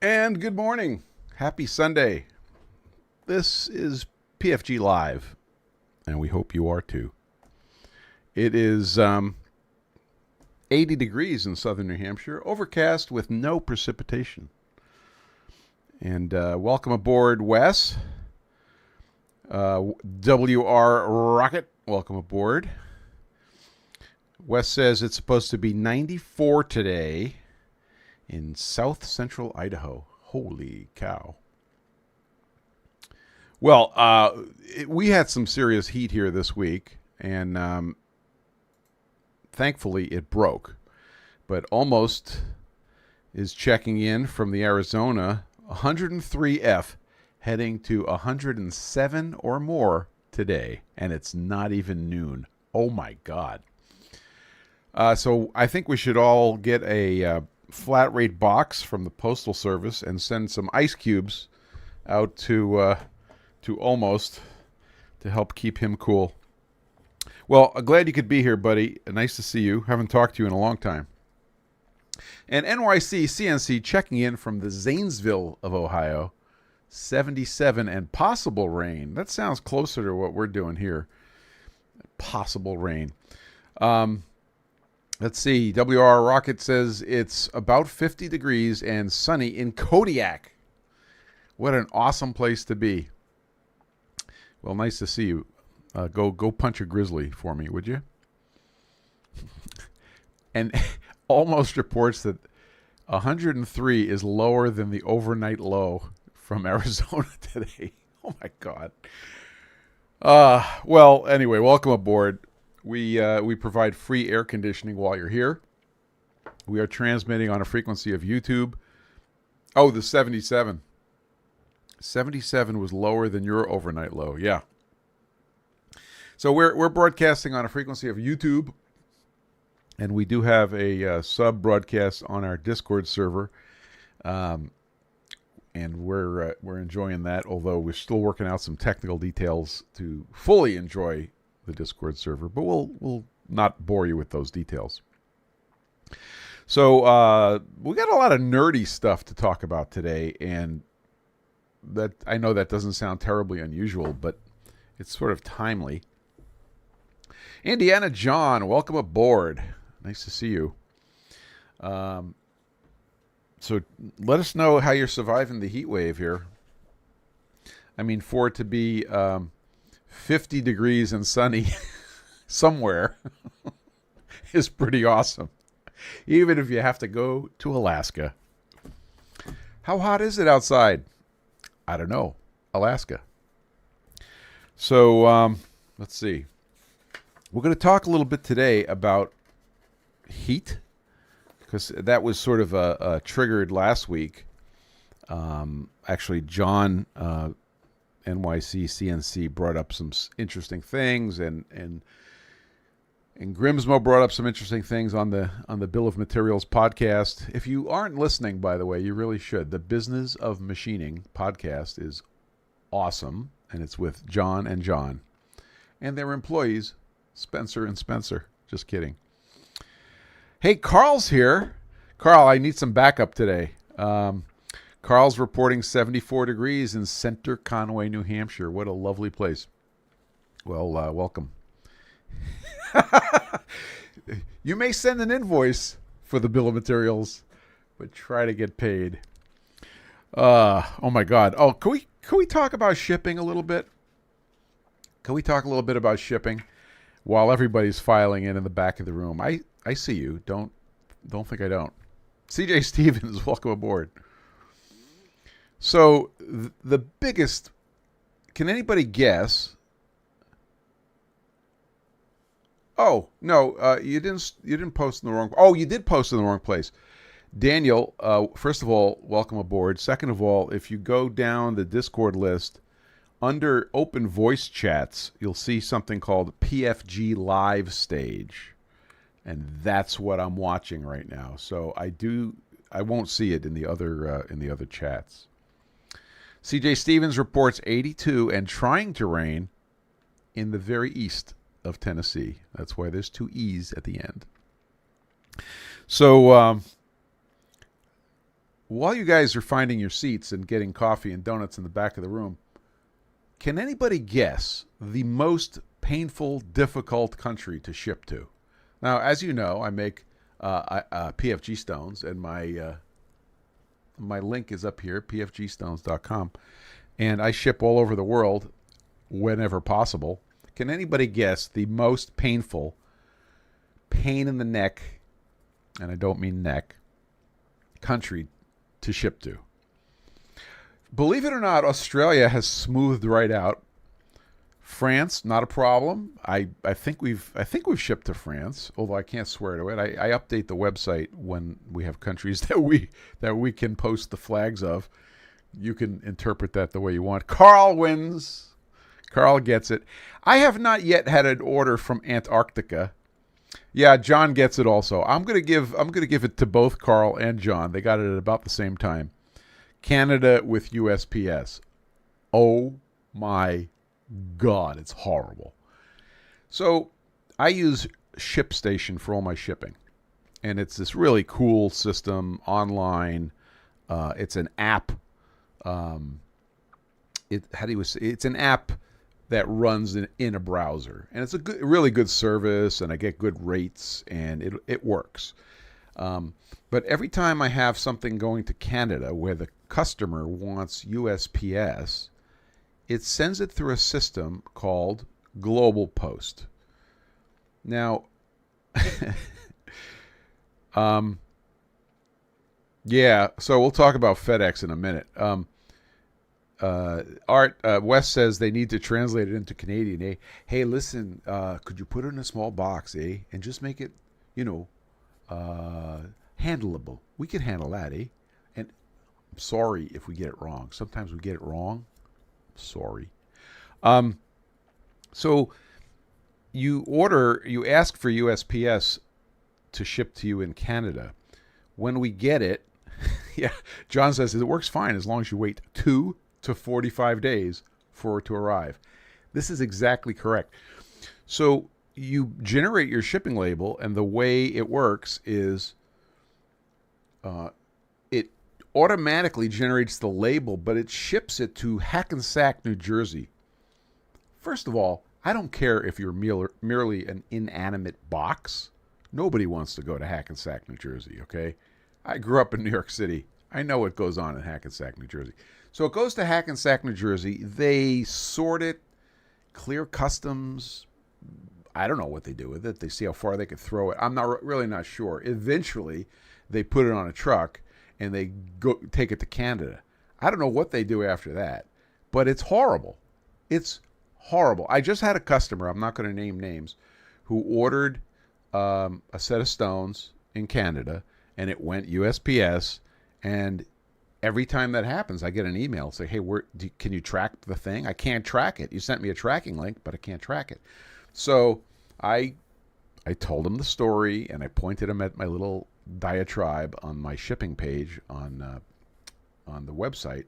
And good morning. Happy Sunday. This is PFG Live, and we hope you are too. It is 80 degrees in southern New Hampshire, overcast with no precipitation. And welcome aboard, Wes. WR Rocket, welcome aboard. Wes says it's supposed to be 94 today in south central Idaho. Holy cow. Well, we had some serious heat here this week, and thankfully it broke. But Almost is checking in from the Arizona 103F, heading to 107 or more today, and it's not even noon. Oh my God. So I think we should all get a flat rate box from the Postal Service and send some ice cubes out to Almost to help keep him cool. Well, glad you could be here, buddy. Nice to see you. Haven't talked to you in a long time. And NYC CNC checking in from the Zanesville of Ohio, 77 and possible rain. That sounds closer to what we're doing here. Possible rain. Let's see. WR Rocket says it's about 50 degrees and sunny in Kodiak. What an awesome place to be. Well, nice to see you. Go punch a grizzly for me, would you? And Almost reports that 103 is lower than the overnight low from Arizona today. Oh, my God. Well, anyway, welcome aboard. We provide free air conditioning while you're here. We are transmitting on a frequency of YouTube. Oh, the 77. 77 was lower than your overnight low. Yeah. So we're broadcasting on a frequency of YouTube, and we do have a sub broadcast on our Discord server, and we're enjoying that. Although we're still working out some technical details to fully enjoy the Discord server, but we'll not bore you with those details. So we got a lot of nerdy stuff to talk about today, and that I know that doesn't sound terribly unusual, but it's sort of timely. Indiana John, welcome aboard. Nice to see you. So let us know how you're surviving the heat wave here. I mean, for it to be 50 degrees and sunny somewhere is pretty awesome, even if you have to go to Alaska. How hot is it outside? I don't know. Alaska. So let's see. We're going to talk a little bit today about heat, because that was sort of triggered last week. Actually, John NYC CNC brought up some interesting things, and Grimsmo brought up some interesting things on the Bill of Materials podcast. If you aren't listening, by the way, you really should. The Business of Machining podcast is awesome, and it's with John and John and their employees, Spencer and Spencer. Just kidding. Hey, Carl's here. Carl, I need some backup today. Carl's reporting 74 degrees in Center Conway, New Hampshire. What a lovely place. Well, welcome. You may send an invoice for the Bill of Materials, but try to get paid. Oh my God. Oh, can we talk about shipping a little bit? Can we talk a little bit about shipping while everybody's filing in the back of the room? I see you. Don't think I don't. CJ Stevens, welcome aboard. So the biggest, can anybody guess? Oh, no, you didn't post in the wrong. Oh, you did post in the wrong place. Daniel, first of all, welcome aboard. Second of all, if you go down the Discord list, under open voice chats, you'll see something called PFG.Live stage. And that's what I'm watching right now. So I won't see it in the other chats. CJ Stevens reports 82 and trying to rain in the very east of Tennessee. That's why there's two E's at the end. So while you guys are finding your seats and getting coffee and donuts in the back of the room, can anybody guess the most painful, difficult country to ship to? Now, as you know, I make PFG Stones, and my link is up here, pfgstones.com, and I ship all over the world whenever possible. Can anybody guess the most painful, pain in the neck, and I don't mean neck, country to ship to? Believe it or not, Australia has smoothed right out. France, not a problem. I think we've shipped to France, although I can't swear to it. I update the website when we have countries that we can post the flags of. You can interpret that the way you want. Carl wins. Carl gets it. I have not yet had an order from Antarctica. Yeah, John gets it also. I'm gonna give it to both Carl and John. They got it at about the same time. Canada with USPS. Oh my God, it's horrible. So I use ShipStation for all my shipping, and it's this really cool system online. It's an app. It's an app that runs in a browser, and it's a really good service, and I get good rates, and it works. But every time I have something going to Canada where the customer wants USPS, it sends it through a system called Global Post. Now, yeah, so we'll talk about FedEx in a minute. Wes says they need to translate it into Canadian, eh? Hey, listen, could you put it in a small box, eh? And just make it, handleable. We can handle that, eh? And I'm sorry if we get it wrong. Sometimes we get it wrong. Sorry. So you ask for USPS to ship to you in Canada. When we get it, yeah, John says it works fine as long as you wait 2 to 45 days for it to arrive. This is exactly correct. So you generate your shipping label, and the way it works is it automatically generates the label, but it ships it to Hackensack, New Jersey. First of all, I don't care if you're merely an inanimate box. Nobody wants to go to Hackensack, New Jersey, okay? I grew up in New York City. I know what goes on in Hackensack, New Jersey. So it goes to Hackensack, New Jersey. They sort it, clear customs. I don't know what they do with it. They see how far they could throw it. I'm really not sure. Eventually, they put it on a truck and they go take it to Canada. I don't know what they do after that, but it's horrible. It's horrible. I just had a customer, I'm not going to name names, who ordered a set of stones in Canada, and it went USPS, and every time that happens, I get an email say, hey, can you track the thing? I can't track it. You sent me a tracking link, but I can't track it. So I told him the story, and I pointed him at my little diatribe on my shipping page on the website.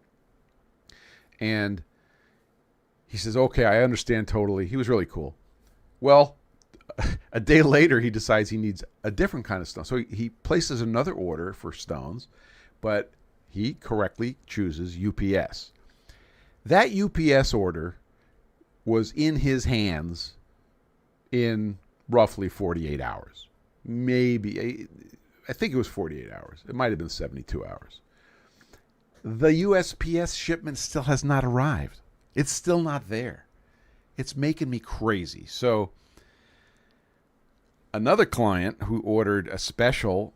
And he says, okay, I understand totally. He was really cool. Well, a day later, he decides he needs a different kind of stone. So he places another order for stones, but he correctly chooses UPS. That UPS order was in his hands in roughly 48 hours. Maybe, I think it was 48 hours. It might have been 72 hours. The USPS shipment still has not arrived. It's still not there. It's making me crazy. So another client who ordered a special,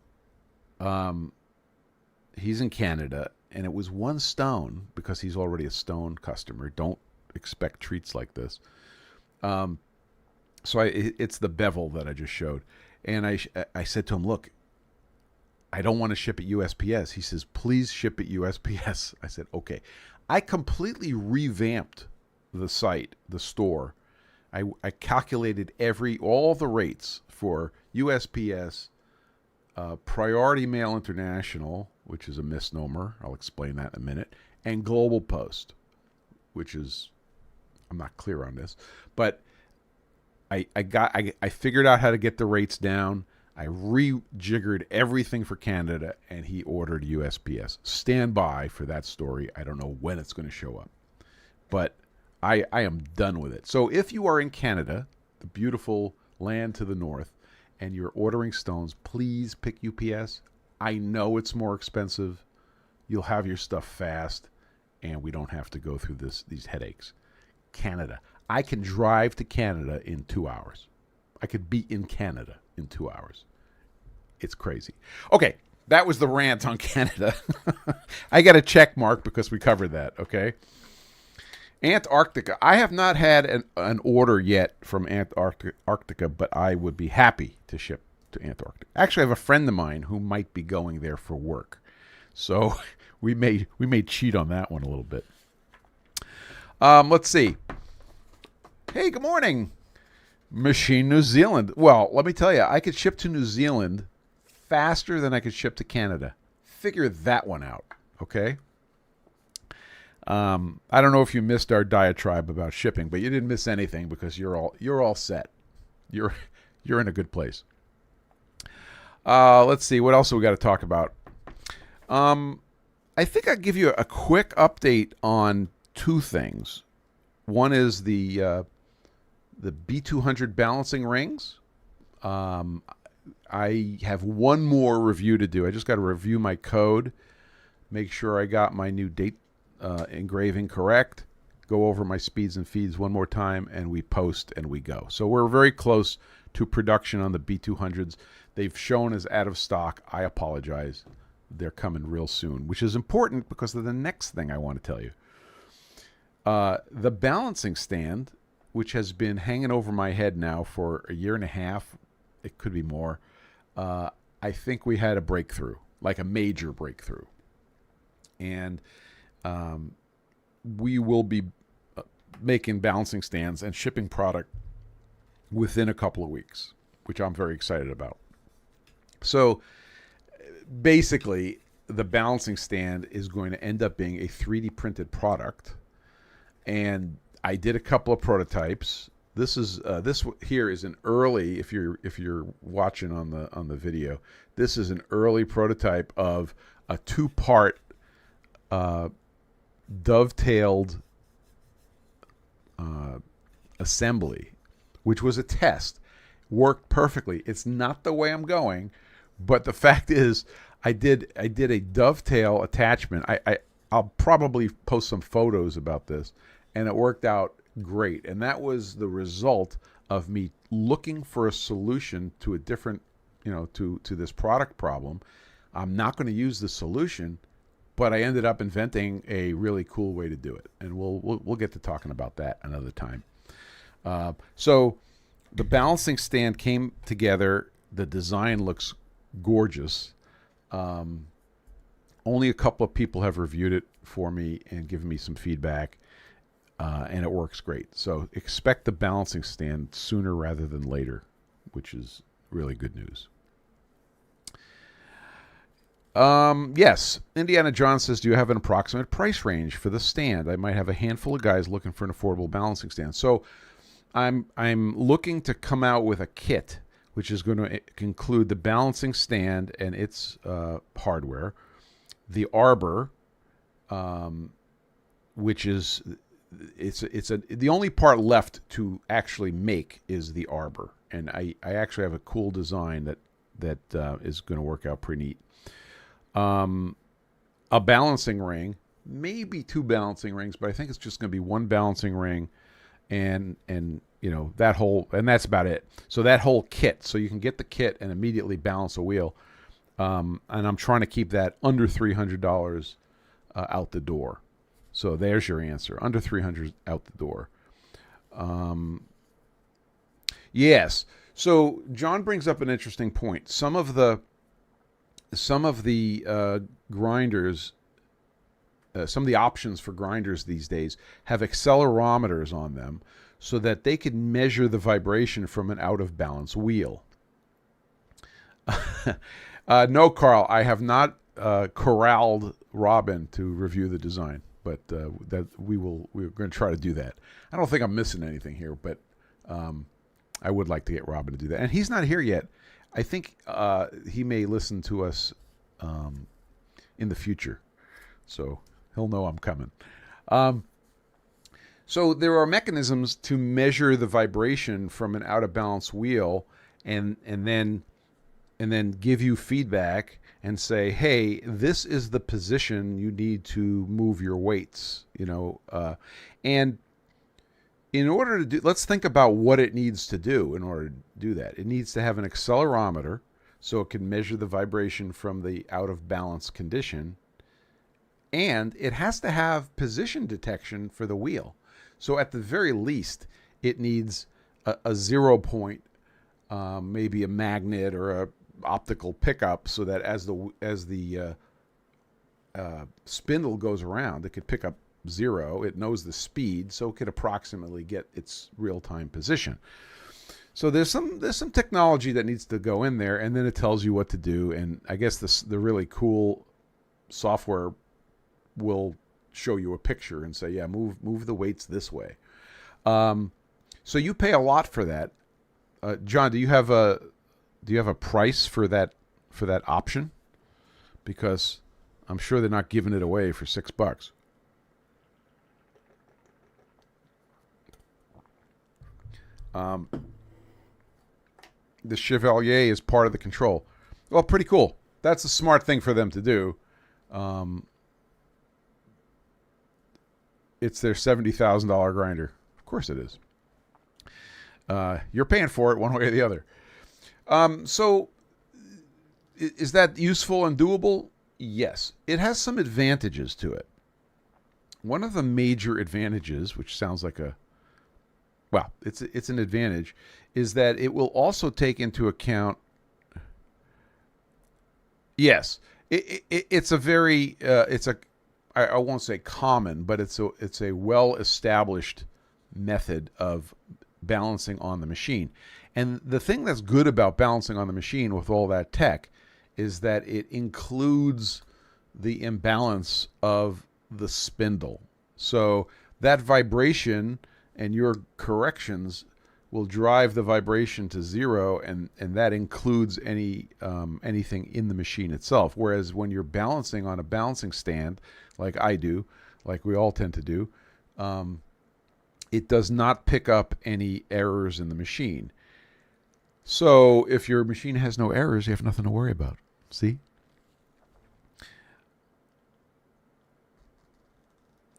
he's in Canada, and it was one stone because he's already a stone customer. Don't expect treats like this. So it's the bevel that I just showed. And I said to him, look, I don't want to ship at USPS. He says, please ship at USPS. I said, okay. I completely revamped the site, the store. I calculated all the rates for USPS, Priority Mail International, which is a misnomer. I'll explain that in a minute, and Global Post, which is, I'm not clear on this, but I figured out how to get the rates down. I rejiggered everything for Canada, and he ordered USPS. Stand by for that story. I don't know when it's going to show up. But I am done with it. So if you are in Canada, the beautiful land to the north, and you're ordering stones, please pick UPS. I know it's more expensive. You'll have your stuff fast, and we don't have to go through these headaches. Canada. I can drive to Canada in 2 hours. I could be in Canada in 2 hours. It's crazy. Okay, that was the rant on Canada. I got a check mark because we covered that, okay? Antarctica. I have not had an order yet from Antarctica, but I would be happy to ship to Antarctica. Actually, I have a friend of mine who might be going there for work. So we may cheat on that one a little bit. Let's see. Hey, good morning. Machine New Zealand. Well, let me tell you, I could ship to New Zealand faster than I could ship to Canada. Figure that one out, okay? I don't know if you missed our diatribe about shipping, but you didn't miss anything because you're all set. You're in a good place. Let's see, what else have we got to talk about? I think I'll give you a quick update on two things. One is the B200 balancing rings. I have one more review to do. I just got to review my code, make sure I got my new date engraving correct, go over my speeds and feeds one more time, and we post and we go. So we're very close to production on the B200s. They've shown as out of stock. I apologize. They're coming real soon, which is important because of the next thing I want to tell you. The balancing stand, which has been hanging over my head now for a year and a half, it could be more, I think we had a breakthrough, like a major breakthrough. And we will be making balancing stands and shipping product within a couple of weeks, which I'm very excited about. So basically, the balancing stand is going to end up being a 3D printed product. And I did a couple of prototypes. This here is an early, if you're watching on the video, this is an early prototype of a two-part dovetailed assembly, which was a test. Worked perfectly. It's not the way I'm going, but the fact is I did a dovetail attachment. I'll probably post some photos about this, and it worked out great. And that was the result of me looking for a solution to a different, to this product problem. I'm not going to use the solution, but I ended up inventing a really cool way to do it. And we'll get to talking about that another time. So the balancing stand came together. The design looks gorgeous. Only a couple of people have reviewed it for me and given me some feedback. And it works great. So expect the balancing stand sooner rather than later, which is really good news. Yes, Indiana John says, do you have an approximate price range for the stand? I might have a handful of guys looking for an affordable balancing stand. So I'm looking to come out with a kit, which is going to include the balancing stand and its hardware, the arbor, which is the only part left to actually make is the arbor, and I actually have a cool design that is going to work out pretty neat. A balancing ring, maybe two balancing rings, but I think it's just going to be one balancing ring, and that whole, and that's about it. So that whole kit, so you can get the kit and immediately balance a wheel. And I'm trying to keep that under $300 out the door. So there's your answer. Under $300 out the door. Yes. So John brings up an interesting point. Some of the grinders, some of the options for grinders these days have accelerometers on them so that they can measure the vibration from an out of balance wheel. No, Carl, I have not corralled Robin to review the design, but that we're going to try to do that. I don't think I'm missing anything here, but I would like to get Robin to do that. And he's not here yet. I think he may listen to us in the future, so he'll know I'm coming. So there are mechanisms to measure the vibration from an out of balance wheel, and then give you feedback and say, hey, this is the position you need to move your weights. And in order to do, let's think about what it needs to do in order to do that. It needs to have an accelerometer so it can measure the vibration from the out of balance condition. And it has to have position detection for the wheel. So at the very least, it needs a 0 point, maybe a magnet or a optical pickup, so that as the spindle goes around, it could pick up 0. It knows the speed, so it could approximately get its real-time position. So there's some technology that needs to go in there, and then it tells you what to do. And I guess the really cool software will show you a picture and say, yeah, move the weights this way. So you pay a lot for that. John, do you have a price for that option? Because I'm sure they're not giving it away for $6. The Chevalier is part of the control. Well, pretty cool. That's a smart thing for them to do. It's their $70,000 grinder. Of course it is. You're paying for it one way or the other. So is that useful and doable? Yes. It has some advantages to it. One of the major advantages, which sounds like it's an advantage, is that it will also take into account. Yes, it's a very I won't say common, but it's a well-established method of balancing on the machine. And the thing that's good about balancing on the machine with all that tech is that it includes the imbalance of the spindle. So that vibration and your corrections will drive the vibration to 0, and that includes anything in the machine itself. Whereas when you're balancing on a balancing stand, like I do, like we all tend to do, it does not pick up any errors in the machine. So if your machine has no errors, you have nothing to worry about. See?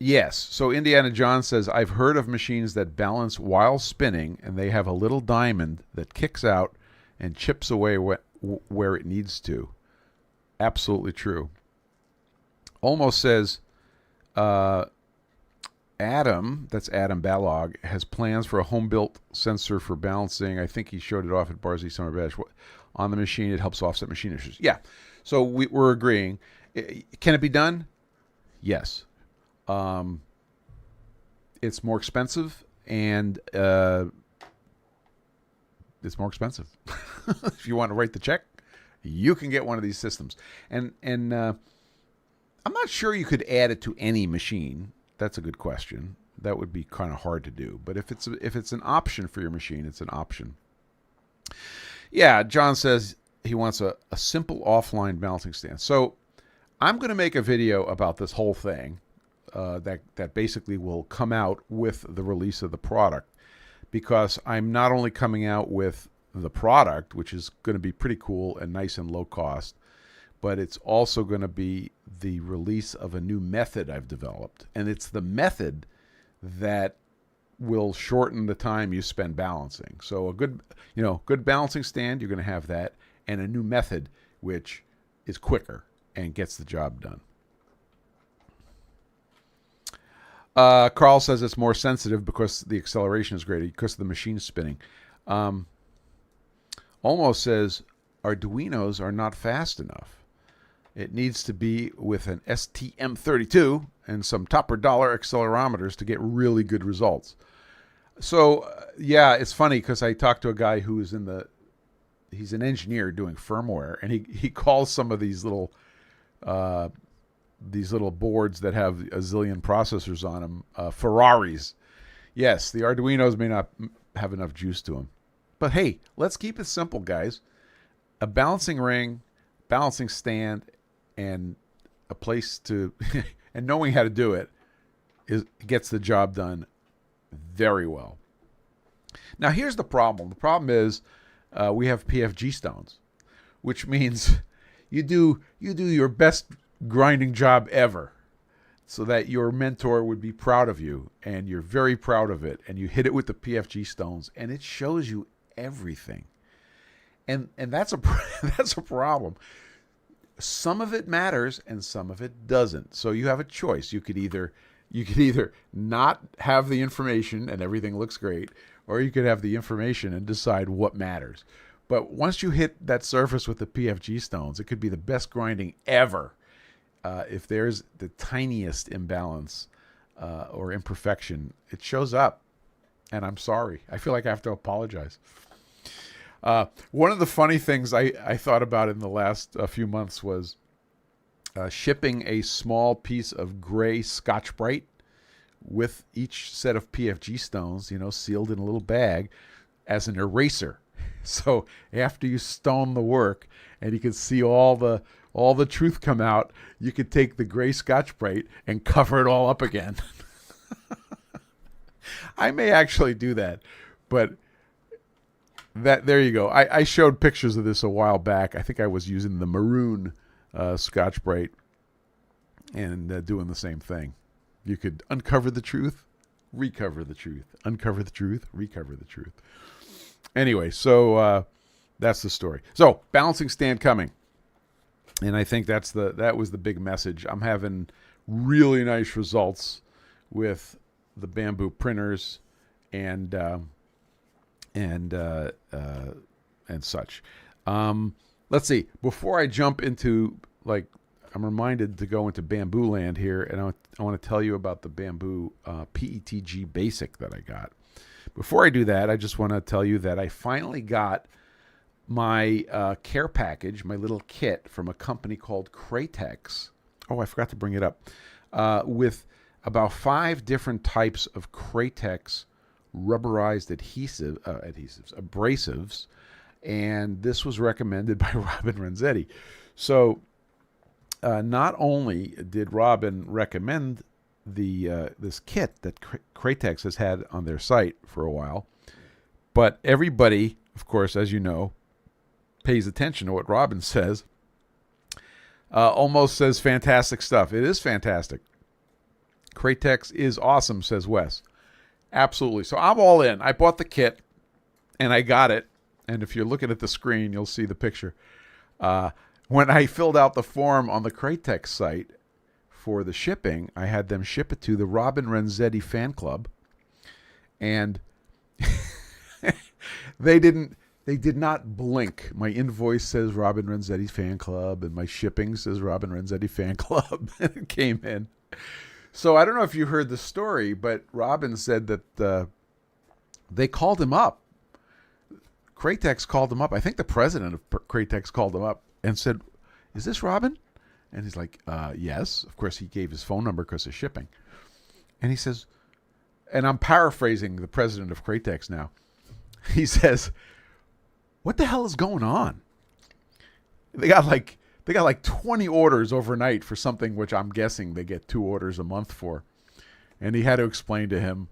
Yes. So Indiana John says, I've heard of machines that balance while spinning, and they have a little diamond that kicks out and chips away where it needs to. Absolutely true. Almost says, Adam, that's Adam Balog, has plans for a home-built sensor for balancing. I think he showed it off at Barsley Summer Bash. On the machine, it helps offset machine issues. Yeah. So we're agreeing. Can it be done? Yes. It's more expensive, and it's more expensive. If you want to write the check, you can get one of these systems. And I'm not sure you could add it to any machine. That's a good question. That would be kind of hard to do. But if it's an option for your machine, it's an option. Yeah, John says he wants a simple offline balancing stand. So I'm going to make a video about this whole thing. That basically will come out with the release of the product, because I'm not only coming out with the product, which is going to be pretty cool and nice and low cost, but it's also going to be the release of a new method I've developed. And it's the method that will shorten the time you spend balancing. So a good balancing stand, you're going to have that, and a new method which is quicker and gets the job done. Carl says it's more sensitive because the acceleration is greater, because the machine's spinning. Almost says Arduinos are not fast enough. It needs to be with an STM32 and some topper dollar accelerometers to get really good results. So, yeah, it's funny because I talked to a guy who is he's an engineer doing firmware, and he calls some of these little boards that have a zillion processors on them Ferraris. Yes, the Arduinos may not have enough juice to them. But hey, let's keep it simple, guys. a balancing ring, balancing stand, and a place to and knowing how to do it gets the job done very well. Now here's the problem. The problem is we have PFG stones, which means you do your best grinding job ever, so that your mentor would be proud of you, and you're very proud of it, and you hit it with the PFG stones, and it shows you everything. And that's a that's a problem. Some of it matters and some of it doesn't. So you have a choice. You could either not have the information and everything looks great, or you could have the information and decide what matters. But once you hit that surface with the PFG stones, it could be the best grinding ever. If there's the tiniest imbalance or imperfection, it shows up. And I'm sorry. I feel like I have to apologize. One of the funny things I thought about in the last few months was shipping a small piece of gray Scotch-Brite with each set of PFG stones, sealed in a little bag as an eraser. So after you stone the work and you can see all the truth come out, you could take the gray Scotch-Brite and cover it all up again. I may actually do that, but there you go. I showed pictures of this a while back. I think I was using the maroon Scotch-Brite and doing the same thing. You could uncover the truth, recover the truth, uncover the truth, recover the truth. Anyway, so that's the story. So balancing stand coming, and I think that was the big message. I'm having really nice results with the Bambu printers and such. Let's see. Before I jump into, I'm reminded to go into Bambu land here, and I want to tell you about the Bambu PETG Basic that I got. Before I do that, I just want to tell you that I finally got my care package, my little kit from a company called Cratex. Oh, I forgot to bring it up. With about 5 different types of Cratex rubberized abrasives, and this was recommended by Robin Renzetti. So not only did Robin recommend this kit that Cratex has had on their site for a while, but everybody, of course, as you know, pays attention to what Robin says. Almost says fantastic stuff. It is fantastic. Cratex is awesome, says Wes. Absolutely. So I'm all in. I bought the kit, and I got it. And if you're looking at the screen, you'll see the picture. When I filled out the form on the Cratex site for the shipping, I had them ship it to the Robin Renzetti fan club. And they did not blink. My invoice says Robin Renzetti fan club, and my shipping says Robin Renzetti fan club. It came in. So I don't know if you heard the story, but Robin said that they called him up. Cratex called him up. I think the president of Cratex called him up and said, "Is this Robin?" And he's like, "Yes." Of course, he gave his phone number because of shipping. And he says, and I'm paraphrasing the president of Cratex now. He says, "What the hell is going on? They got like 20 orders overnight for something which I'm guessing they get 2 orders a month for." And he had to explain to him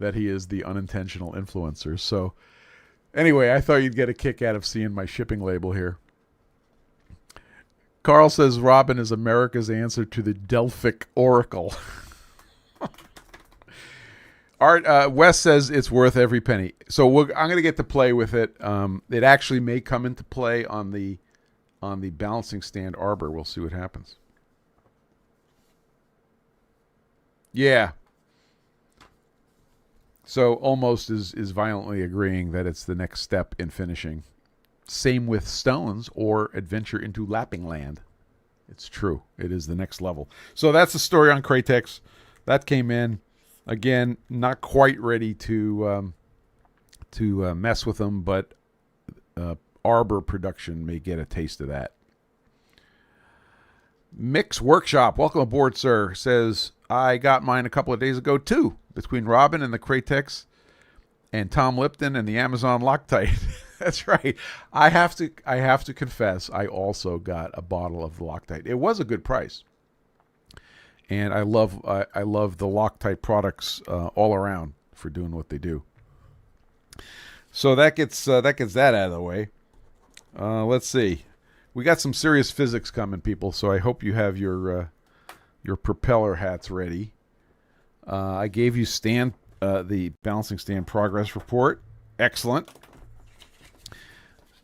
that he is the unintentional influencer. So anyway, I thought you'd get a kick out of seeing my shipping label here. Carl says Robin is America's answer to the Delphic Oracle. Art, Wes says it's worth every penny. So I'm going to get to play with it. It actually may come into play on the balancing stand arbor. We'll see what happens. Yeah. So almost is violently agreeing that it's the next step in finishing. Same with stones or adventure into lapping land. It's true. It is the next level. So that's the story on Cratex. That came in. Again, not quite ready to mess with them, but arbor production may get a taste of that. Mix Workshop, welcome aboard, sir, says, I got mine a couple of days ago, too, between Robin and the Cratex and Tom Lipton and the Amazon Loctite. That's right. I have to confess, I also got a bottle of Loctite. It was a good price, and I love the Loctite products all around for doing what they do. So that out of the way. Let's see. We got some serious physics coming, people. So I hope you have your propeller hats ready. I gave you the balancing stand progress report. Excellent.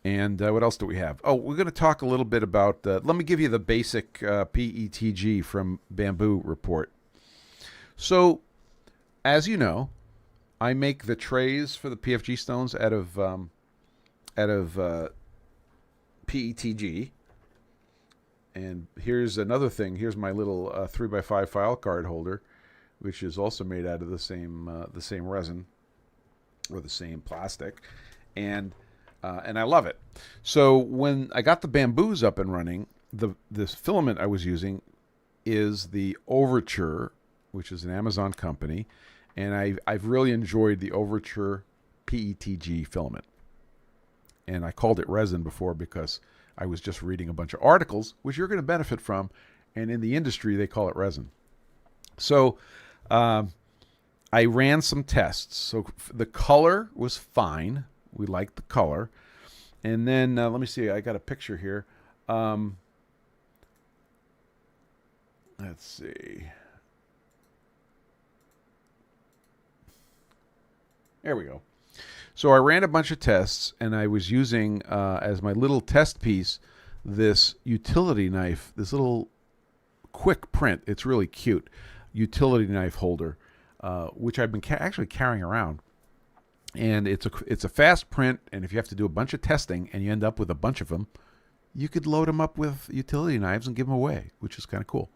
And what else do we have? Oh, we're going to talk a little bit about. Let me give you the basic PETG from Bambu report. So, as you know, I make the trays for the PFG Stones out of PETG. And here's another thing. Here's my little 3x5 file card holder, which is also made out of the same resin or the same plastic, and I love it. So when I got the Bambus up and running, this filament I was using is the Overture, which is an Amazon company, and I've really enjoyed the Overture PETG filament. And I called it resin before because I was just reading a bunch of articles, which you're going to benefit from, and in the industry they call it resin. So I ran some tests. So the color was fine. We liked the color. And then let me see. I got a picture here. Let's see. There we go. So I ran a bunch of tests, and I was using as my little test piece this utility knife, this little quick print. It's really cute. Utility knife holder, which I've been actually carrying around. And it's a fast print, and if you have to do a bunch of testing and you end up with a bunch of them, you could load them up with utility knives and give them away, which is kind of cool.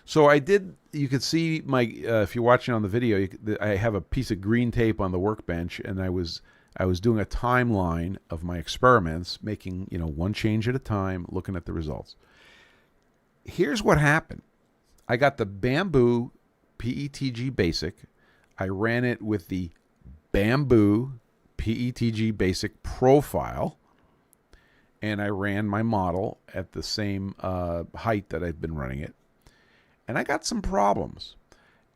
So I did. You could see my if you're watching on the video, I have a piece of green tape on the workbench, and I was doing a timeline of my experiments, making one change at a time, looking at the results. Here's what happened. I got the Bambu PETG Basic. I ran it with the Bambu PETG Basic profile, and I ran my model at the same height that I've been running it. And I got some problems.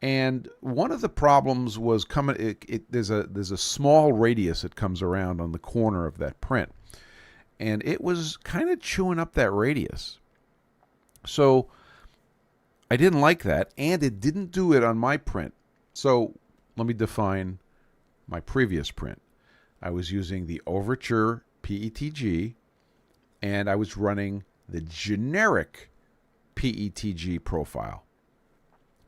And one of the problems was there's a small radius that comes around on the corner of that print. And it was kind of chewing up that radius. So I didn't like that, and it didn't do it on my print. So let me define my previous print. I was using the Overture PETG, and I was running the generic PETG profile.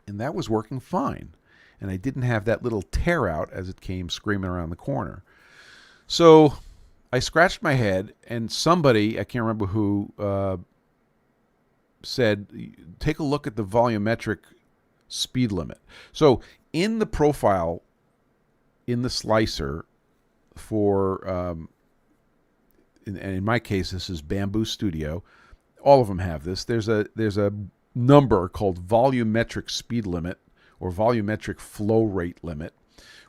And that was working fine. And I didn't have that little tear out as it came screaming around the corner. So I scratched my head, and somebody, I can't remember who, said, take a look at the volumetric speed limit. So in the profile, in the slicer for, in my case, this is Bambu Studio. All of them have this. There's a number called volumetric speed limit or volumetric flow rate limit,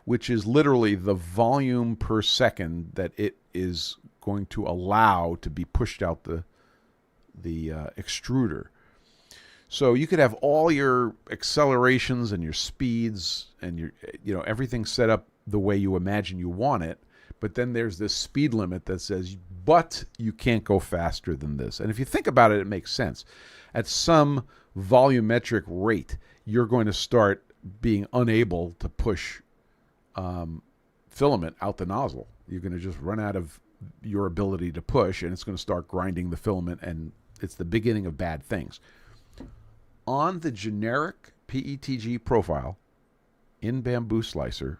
which is literally the volume per second that it is going to allow to be pushed out the extruder. So you could have all your accelerations and your speeds and your everything set up the way you imagine you want it, but then there's this speed limit that says, but you can't go faster than this. And if you think about it, it makes sense. At some volumetric rate, you're going to start being unable to push filament out the nozzle. You're going to just run out of your ability to push, and it's going to start grinding the filament, and it's the beginning of bad things. On the generic PETG profile in Bambu Slicer,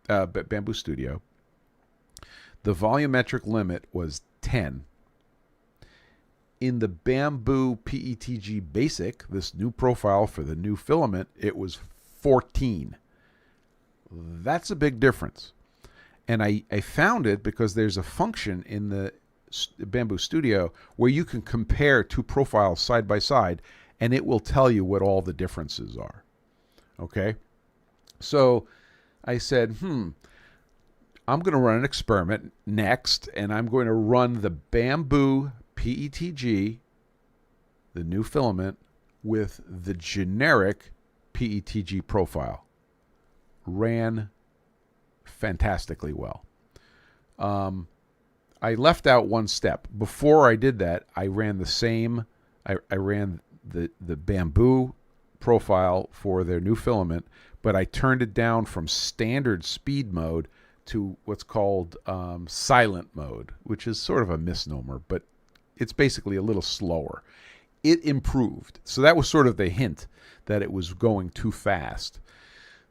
Bambu Studio, the volumetric limit was 10. In the Bambu PETG Basic, this new profile for the new filament, it was 14. That's a big difference. And I found it because there's a function in the Bambu Studio where you can compare two profiles side by side, and it will tell you what all the differences are. Okay? So I said, I'm going to run an experiment next, and I'm going to run the Bambu PETG, the new filament, with the generic PETG profile. Ran fantastically well. I left out one step. Before I did that, I ran the same. I ran the Bambu profile for their new filament, but I turned it down from standard speed mode to what's called silent mode, which is sort of a misnomer, but it's basically a little slower. It improved. So that was sort of the hint that it was going too fast.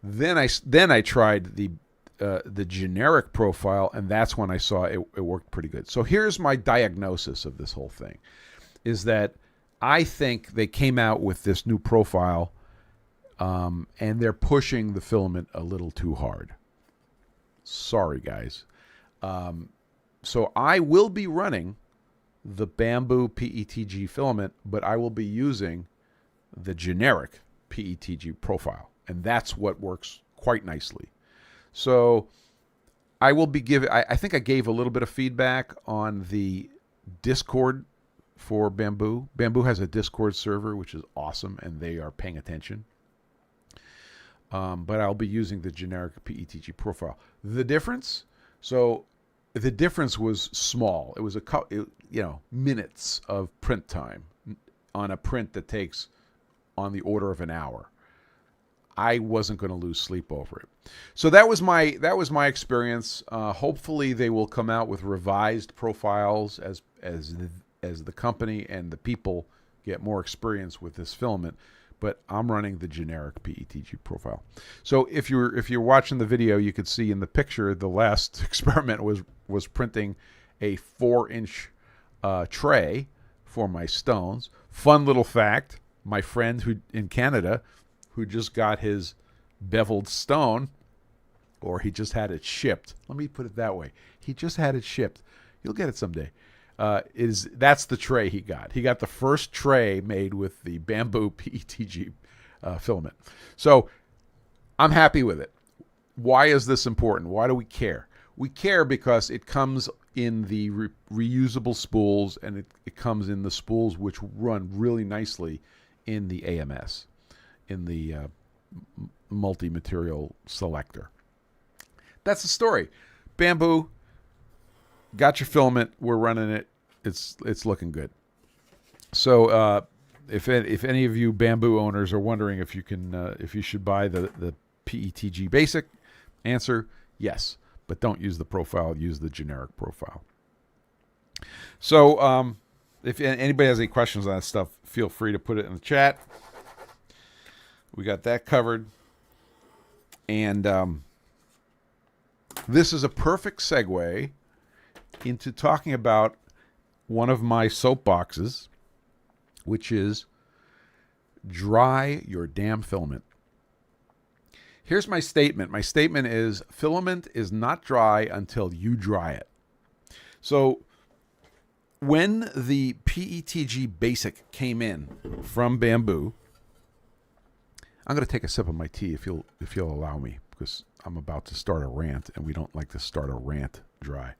Then I tried the generic profile, and that's when I saw it worked pretty good. So here's my diagnosis of this whole thing, is that I think they came out with this new profile, and they're pushing the filament a little too hard. Sorry, guys. So I will be running the Bambu PETG filament, but I will be using the generic PETG profile, and that's what works quite nicely. So I will be giving, I think I gave a little bit of feedback on the Discord for Bambu. Bambu has a Discord server, which is awesome, and they are paying attention. But I'll be using the generic PETG profile. The difference? So the difference was small. It was minutes of print time on a print that takes on the order of an hour. I wasn't going to lose sleep over it. So that was my experience. Hopefully they will come out with revised profiles as the company and the people get more experience with this filament. But I'm running the generic PETG profile. So if you're watching the video, you could see in the picture the last experiment was printing a 4-inch tray for my stones. Fun little fact: my friend who in Canada, who just got his beveled stone, or he just had it shipped. Let me put it that way: he just had it shipped. You'll get it someday. That's the tray he got. He got the first tray made with the Bambu PETG filament. So I'm happy with it. Why is this important? Why do we care? We care because it comes in the reusable spools, and it comes in the spools which run really nicely in the AMS, in the multi-material selector. That's the story. Bambu, got your filament. We're running it. It's looking good. So if any of you Bambu owners are wondering if you should buy the PETG Basic, answer yes, but don't use the profile. Use the generic profile. So if anybody has any questions on that stuff, feel free to put it in the chat. We got that covered, and this is a perfect segue into talking about one of my soapboxes, which is dry your damn filament. Here's my statement. My statement is filament is not dry until you dry it. So when the PETG Basic came in from Bambu, I'm going to take a sip of my tea if you'll allow me, because I'm about to start a rant, and we don't like to start a rant dry.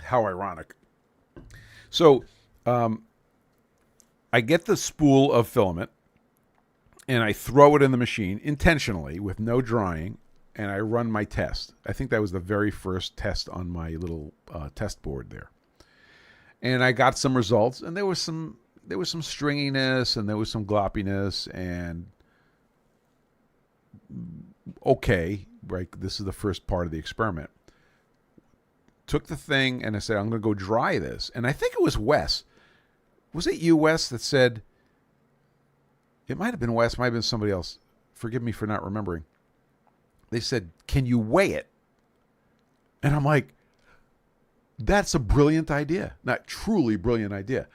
How ironic. So I get the spool of filament, and I throw it in the machine intentionally with no drying, and I run my test. I think that was the very first test on my little test board there. And I got some results, and there was some stringiness, and there was some gloppiness, and okay, right, this is the first part of the experiment. Took the thing, and I said, I'm going to go dry this. And I think it was Wes. Was it you, Wes, that said, it might have been Wes, might have been somebody else. Forgive me for not remembering. They said, can you weigh it? And I'm like, that's a brilliant idea. Not truly brilliant idea.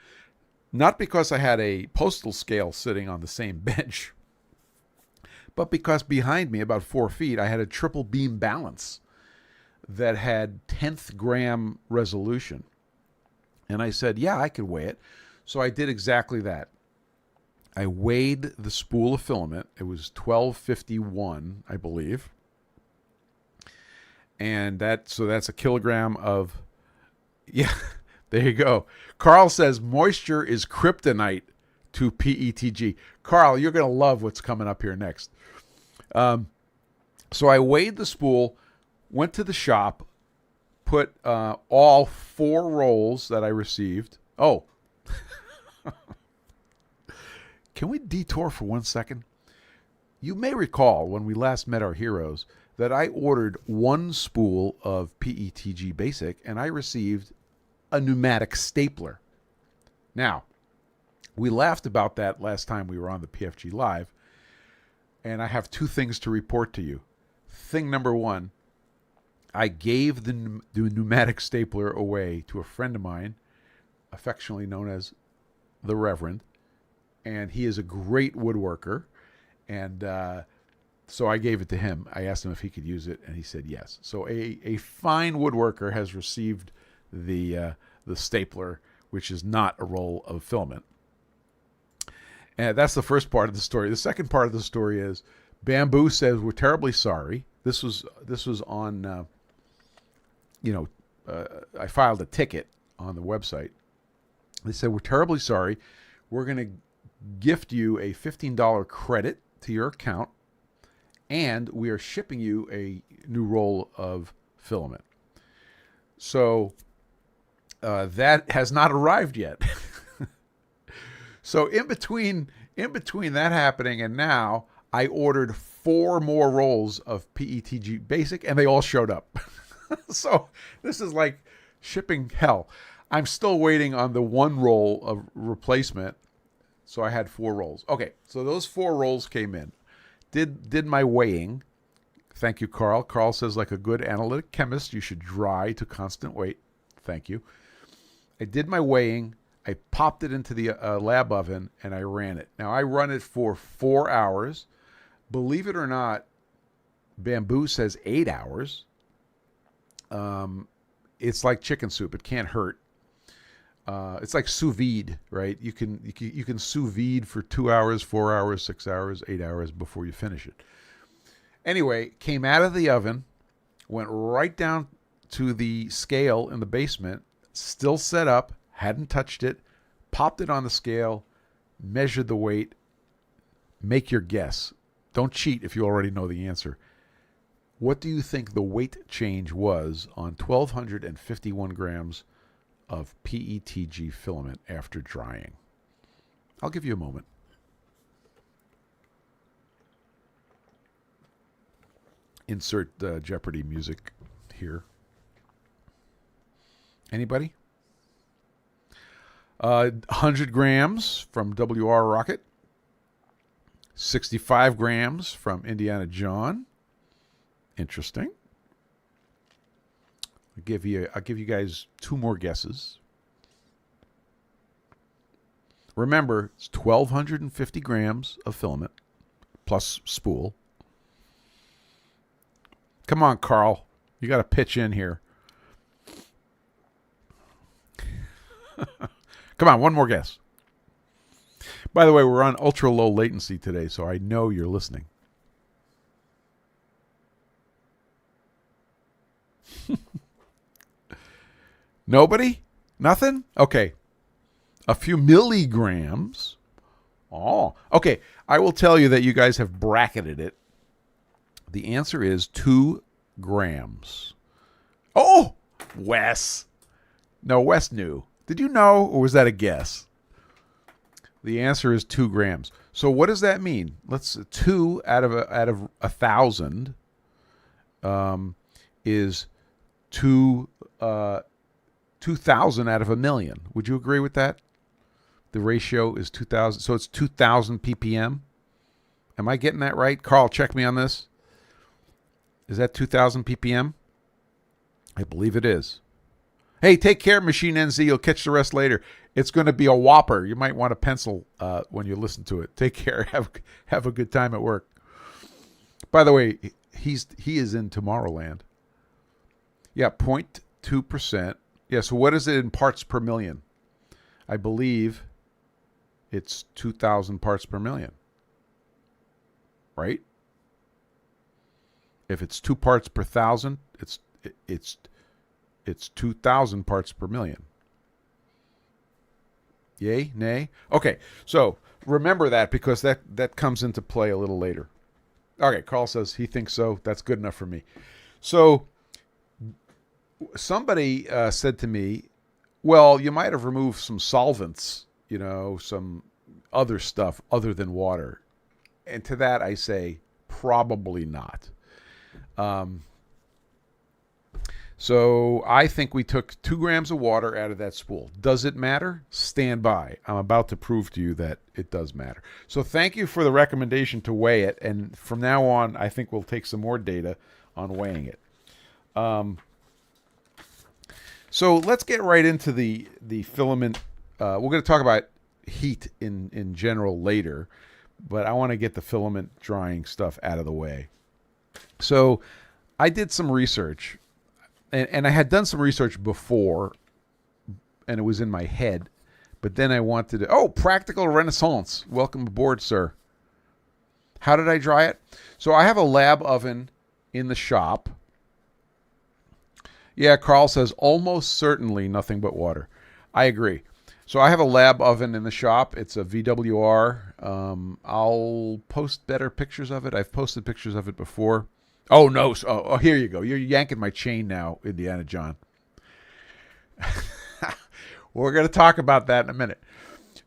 Not because I had a postal scale sitting on the same bench, but because behind me, about 4 feet, I had a triple beam balance that had 10th gram resolution. And I said, yeah, I could weigh it. So I did exactly that. I weighed the spool of filament. It was 1251, I believe. And that's a kilogram of, yeah, there you go. Carl says moisture is kryptonite to PETG. Carl, you're going to love what's coming up here next. So I weighed the spool, went to the shop, put all 4 rolls that I received. Oh, can we detour for 1 second? You may recall when we last met our heroes that I ordered 1 spool of PETG Basic and I received a pneumatic stapler. Now, we laughed about that last time we were on the PFG.Live, and I have 2 things to report to you. Thing number 1, I gave the pneumatic stapler away to a friend of mine, affectionately known as the Reverend, and he is a great woodworker, and so I gave it to him. I asked him if he could use it, and he said yes. So a fine woodworker has received the stapler, which is not a roll of filament. And that's the first part of the story. The second part of the story is Bambu says, we're terribly sorry. This was on, I filed a ticket on the website. They said, we're terribly sorry. We're going to gift you a $15 credit to your account, and we are shipping you a new roll of filament. So that has not arrived yet. So in between that happening and now, I ordered 4 more rolls of PETG Basic, and they all showed up. So this is like shipping hell. I'm still waiting on the 1 roll of replacement. So I had 4 rolls. Okay, so those 4 rolls came in. Did my weighing. Thank you, Carl. Carl says, like a good analytic chemist, you should dry to constant weight. Thank you. I did my weighing. I popped it into the lab oven, and I ran it. Now, I run it for 4 hours. Believe it or not, Bambu says 8 hours. It's like chicken soup. It can't hurt. It's like sous vide, right? You can sous vide for 2 hours, 4 hours, 6 hours, 8 hours before you finish it. Anyway, came out of the oven, went right down to the scale in the basement, still set up, hadn't touched it, popped it on the scale, measured the weight. Make your guess. Don't cheat if you already know the answer. What do you think the weight change was on 1,251 grams of PETG filament after drying? I'll give you a moment. Insert Jeopardy music here. Anybody? 100 grams from WR Rocket. 65 grams from Indiana John. Interesting. I'll give you guys 2 more guesses. Remember, it's 1,250 grams of filament plus spool. Come on, Carl. You got to pitch in here. Come on, 1 more guess. By the way, we're on ultra low latency today, so I know you're listening. Nobody? Nothing? Okay. A few milligrams. Oh, okay. I will tell you that you guys have bracketed it. The answer is 2 grams. Oh, Wes. No, Wes knew. Did you know, or was that a guess? The answer is 2 grams. So what does that mean? 2 out of 1,000 is 2,000 out of 1,000,000. Would you agree with that? The ratio is 2,000. So it's 2,000 ppm. Am I getting that right? Carl, check me on this. Is that 2,000 ppm? I believe it is. Hey, take care, Machine NZ. You'll catch the rest later. It's going to be a whopper. You might want a pencil when you listen to it. Take care. Have a good time at work. By the way, he is in Tomorrowland. Yeah, 0.2%. Yeah, so what is it in parts per million? I believe it's 2,000 parts per million, right? If it's 2 parts per thousand, it's 2,000 parts per million. Yay? Nay? Okay, so remember that, because that comes into play a little later. Okay, Carl says he thinks so. That's good enough for me. So somebody said to me, well, you might have removed some solvents, some other stuff other than water. And to that I say, probably not. So I think we took 2 grams of water out of that spool. Does it matter? Stand by. I'm about to prove to you that it does matter. So thank you for the recommendation to weigh it. And from now on, I think we'll take some more data on weighing it. So let's get right into the filament. We're going to talk about heat in general later, but I want to get the filament drying stuff out of the way. So I did some research. And I had done some research before, and it was in my head. But then I wanted to... Oh, Practical Renaissance. Welcome aboard, sir. How did I dry it? So I have a lab oven in the shop. Yeah, Carl says, almost certainly nothing but water. I agree. So I have a lab oven in the shop. It's a VWR. I'll post better pictures of it. I've posted pictures of it before. Oh, no. Oh, here you go. You're yanking my chain now, Indiana John. We're going to talk about that in a minute.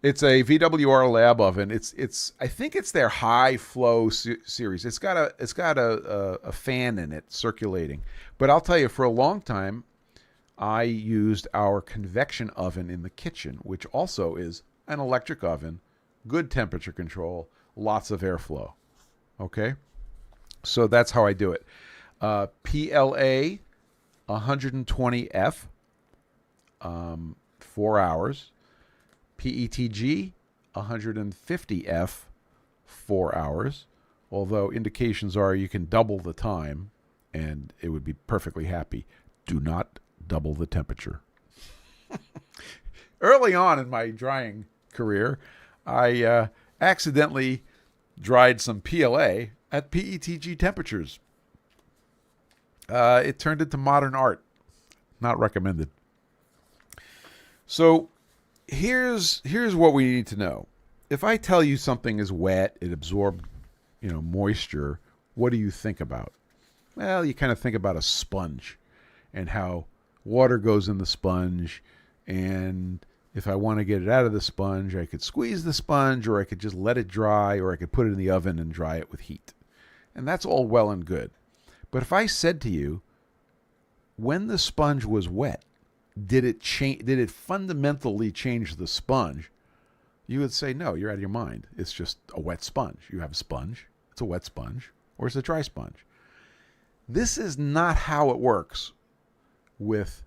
It's a VWR lab oven. I think it's their high flow series. It's got a fan in it circulating. But I'll tell you, for a long time, I used our convection oven in the kitchen, which also is an electric oven, good temperature control, lots of airflow. Okay? So that's how I do it. PLA 120F, 4 hours. PETG 150F, 4 hours. Although indications are you can double the time and it would be perfectly happy. Do not double the temperature. Early on in my drying career, I accidentally dried some PLA at PETG temperatures. It turned into modern art. Not recommended. So here's what we need to know. If I tell you something is wet, it absorbed, moisture, what do you think about? Well, you kind of think about a sponge and how water goes in the sponge, and if I want to get it out of the sponge, I could squeeze the sponge, or I could just let it dry, or I could put it in the oven and dry it with heat. And that's all well and good. But if I said to you, when the sponge was wet, did it fundamentally change the sponge? You would say, no, you're out of your mind. It's just a wet sponge. You have a sponge, it's a wet sponge, or it's a dry sponge. This is not how it works with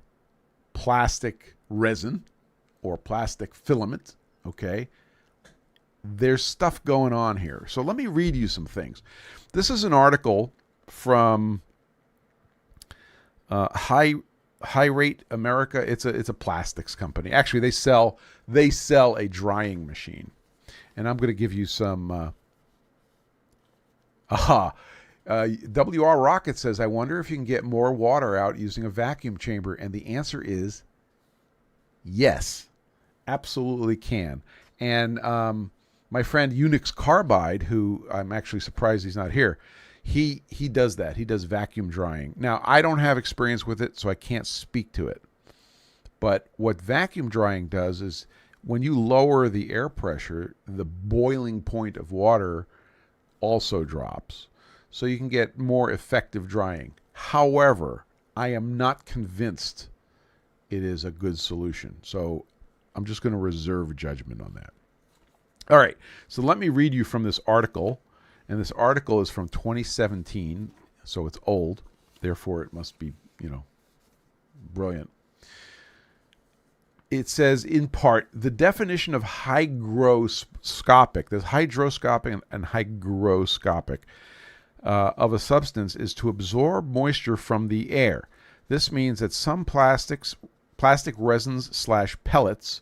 plastic resin or plastic filament, okay? There's stuff going on here. So let me read you some things. This is an article from High Rate America. It's a plastics company. Actually, they sell a drying machine. And I'm going to give you some WR Rocket says, I wonder if you can get more water out using a vacuum chamber. And the answer is yes, absolutely can. And my friend Unix Carbide, who I'm actually surprised he's not here, he does that. He does vacuum drying. Now, I don't have experience with it, so I can't speak to it. But what vacuum drying does is when you lower the air pressure, the boiling point of water also drops. So you can get more effective drying. However, I am not convinced it is a good solution. So I'm just going to reserve judgment on that. All right. So let me read you from this article. And this article is from 2017. So it's old. Therefore, it must be, brilliant. It says, in part, the definition of hygroscopic, there's hydroscopic and hygroscopic, of a substance is to absorb moisture from the air. This means that some plastic resins / pellets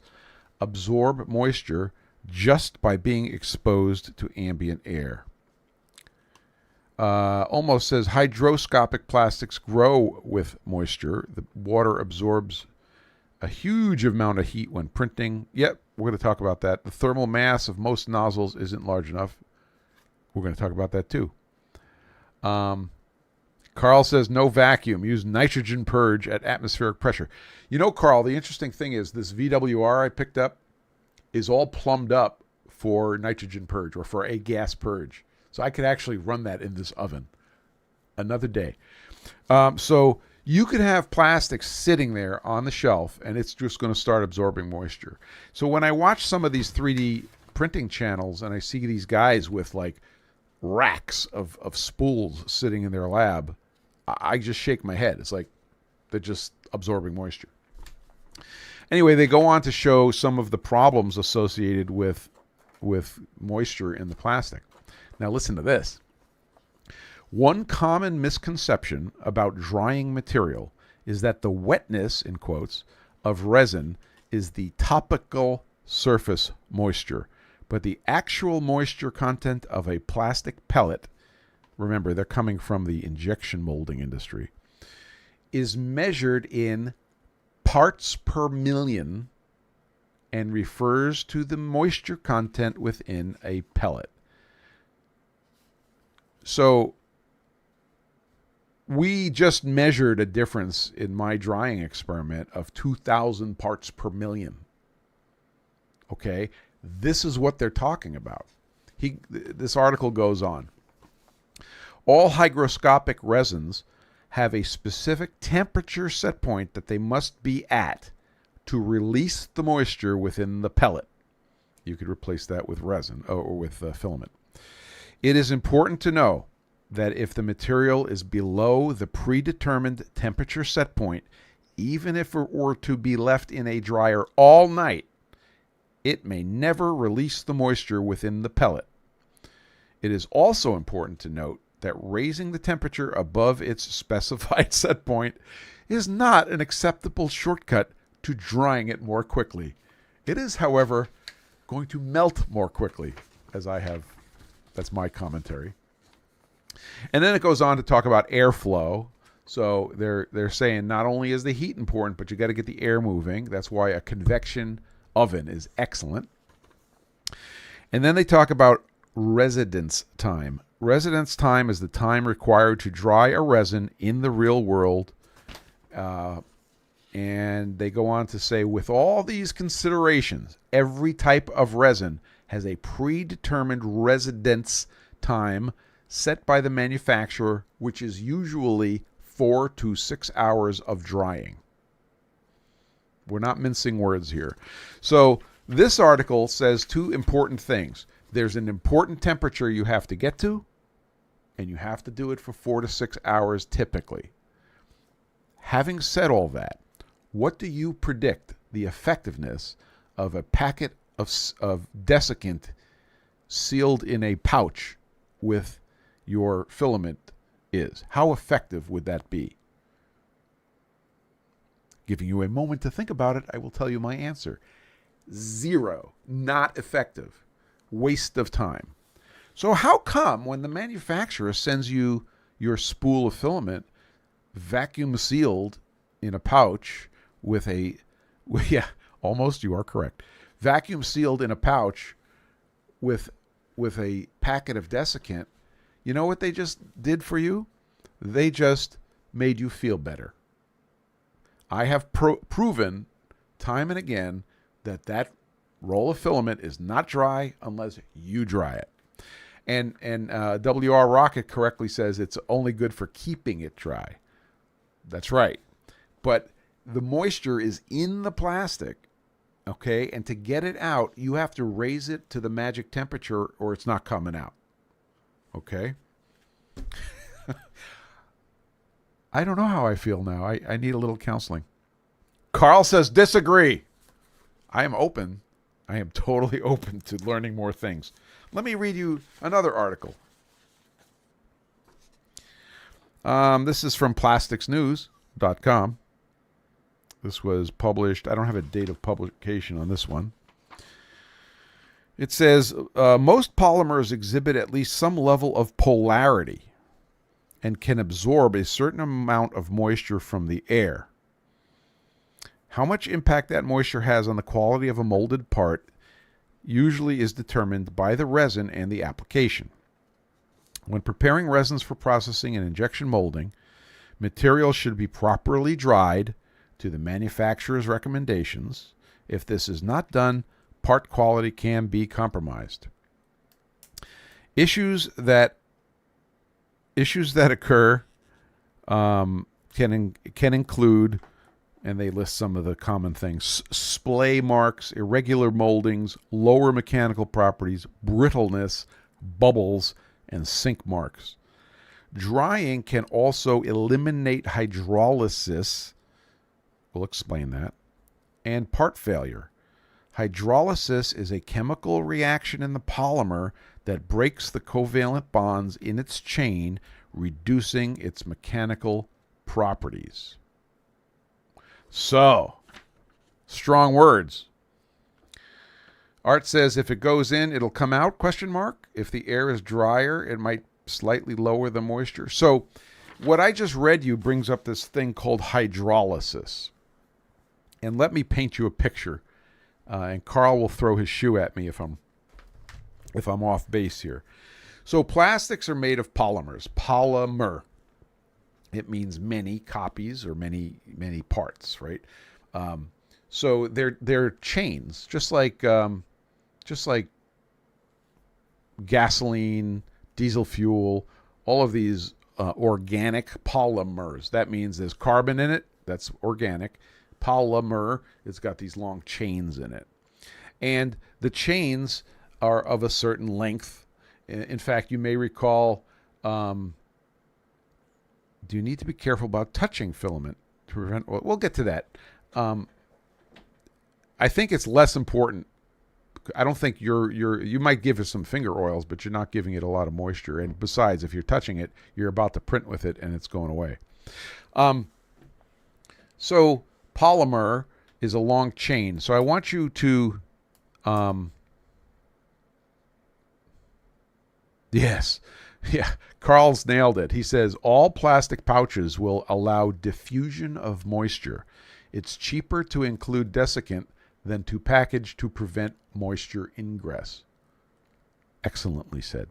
absorb moisture just by being exposed to ambient air. Almost says hydroscopic plastics grow with moisture. The water absorbs a huge amount of heat when printing. Yep, we're going to talk about that. The thermal mass of most nozzles isn't large enough. We're going to talk about that too. Carl says no vacuum. Use nitrogen purge at atmospheric pressure. You know, Carl, the interesting thing is this VWR I picked up is all plumbed up for nitrogen purge or for a gas purge. So I could actually run that in this oven another day. So you could have plastic sitting there on the shelf and it's just going to start absorbing moisture. So when I watch some of these 3D printing channels and I see these guys with like racks of spools sitting in their lab, I just shake my head. It's like they're just absorbing moisture. Anyway, they go on to show some of the problems associated with moisture in the plastic. Now listen to this. One common misconception about drying material is that the wetness, in quotes, of resin is the topical surface moisture, but the actual moisture content of a plastic pellet, remember they're coming from the injection molding industry, is measured in parts per million and refers to the moisture content within a pellet. So we just measured a difference in my drying experiment of 2,000 parts per million. Okay, this is what they're talking about. This article goes on. All hygroscopic resins have a specific temperature set point that they must be at to release the moisture within the pellet. You could replace that with resin or with filament. It is important to know that if the material is below the predetermined temperature set point, even if it were to be left in a dryer all night, it may never release the moisture within the pellet. It is also important to note that raising the temperature above its specified set point is not an acceptable shortcut to drying it more quickly. It is, however, going to melt more quickly, that's my commentary. And then it goes on to talk about airflow. So they're saying not only is the heat important, but you got to get the air moving. That's why a convection oven is excellent. And then they talk about residence time. Residence time is the time required to dry a resin in the real world. And they go on to say, with all these considerations, every type of resin has a predetermined residence time set by the manufacturer, which is usually 4 to 6 hours of drying. We're not mincing words here. So this article says two important things. There's an important temperature you have to get to, and you have to do it for 4 to 6 hours typically. Having said all that, what do you predict the effectiveness of a packet of desiccant sealed in a pouch with your filament is? How effective would that be? Giving you a moment to think about it, I will tell you my answer. 0. Not effective. Waste of time. So how come when the manufacturer sends you your spool of filament vacuum sealed in a pouch with yeah, almost, you are correct. Vacuum sealed in a pouch with a packet of desiccant, you know what they just did for you? They just made you feel better. I have proven time and again that roll of filament is not dry unless you dry it. And WR Rocket correctly says it's only good for keeping it dry. That's right. But the moisture is in the plastic, okay? And to get it out, you have to raise it to the magic temperature or it's not coming out. Okay? I don't know how I feel now. I need a little counseling. Carl says disagree. I am open. I am totally open to learning more things. Let me read you another article. This is from plasticsnews.com. This was published. I don't have a date of publication on this one. It says most polymers exhibit at least some level of polarity and can absorb a certain amount of moisture from the air. How much impact that moisture has on the quality of a molded part usually is determined by the resin and the application. When preparing resins for processing and injection molding, materials should be properly dried to the manufacturer's recommendations. If this is not done, part quality can be compromised. Issues that occur can include, and they list some of the common things: splay marks, irregular moldings, lower mechanical properties, brittleness, bubbles, and sink marks. Drying can also eliminate hydrolysis. We'll explain that. And part failure. Hydrolysis is a chemical reaction in the polymer that breaks the covalent bonds in its chain, reducing its mechanical properties. So, strong words. Art says if it goes in, it'll come out, ? If the air is drier, it might slightly lower the moisture. So, what I just read you brings up this thing called hydrolysis. And let me paint you a picture. And Carl will throw his shoe at me if I'm off base here. So plastics are made of polymers. Polymer. It means many copies or many parts, right? So they're chains, just like gasoline, diesel fuel, all of these organic polymers. That means there's carbon in it. That's organic. Polymer, it's got these long chains in it. And the chains are of a certain length. In fact, you may recall, do you need to be careful about touching filament to prevent? Well, we'll get to that. I think it's less important. I don't think you might give it some finger oils, but you're not giving it a lot of moisture. And besides, if you're touching it, you're about to print with it and it's going away. So polymer is a long chain. So I want you to, yes, yeah, Carl's nailed it. He says all plastic pouches will allow diffusion of moisture. It's cheaper to include desiccant than to package to prevent moisture ingress. Excellently said.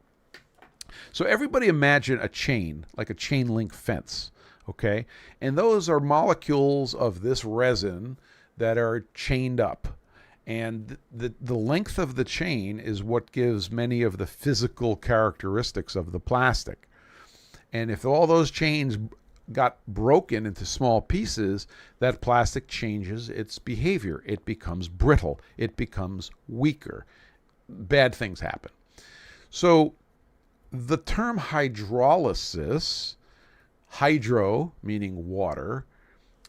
So everybody imagine a chain, like a chain link fence. Okay, and those are molecules of this resin that are chained up. And the length of the chain is what gives many of the physical characteristics of the plastic. And if all those chains got broken into small pieces, that plastic changes its behavior. It becomes brittle. It becomes weaker. Bad things happen. So the term hydrolysis, hydro meaning water,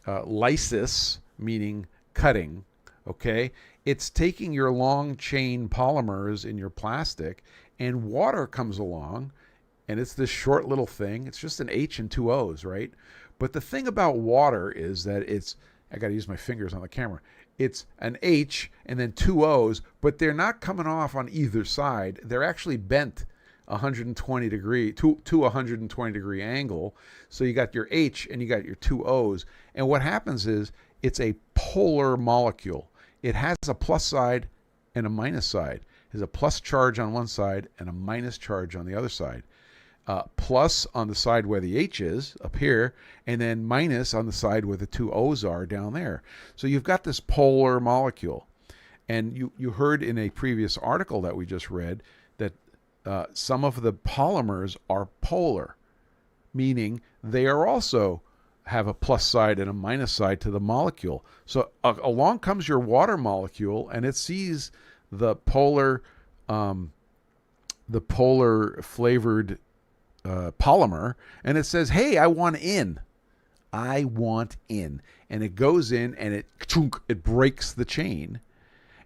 lysis meaning cutting, okay? It's taking your long chain polymers in your plastic, and water comes along, and it's this short little thing. It's just an H and two O's, right? But the thing about water is that I got to use my fingers on the camera. It's an H and then two O's, but they're not coming off on either side. They're actually bent 120 degree to 120 degree angle. So you got your H and you got your two O's. And what happens is it's a polar molecule. It has a plus side and a minus side. It has a plus charge on one side and a minus charge on the other side. Plus on the side where the H is up here, and then minus on the side where the two O's are down there. So you've got this polar molecule. And you heard in a previous article that we just read that some of the polymers are polar, meaning they are also have a plus side and a minus side to the molecule. So along comes your water molecule, and it sees the polar flavored polymer, and it says, hey, I want in. I want in. And it goes in, and it breaks the chain.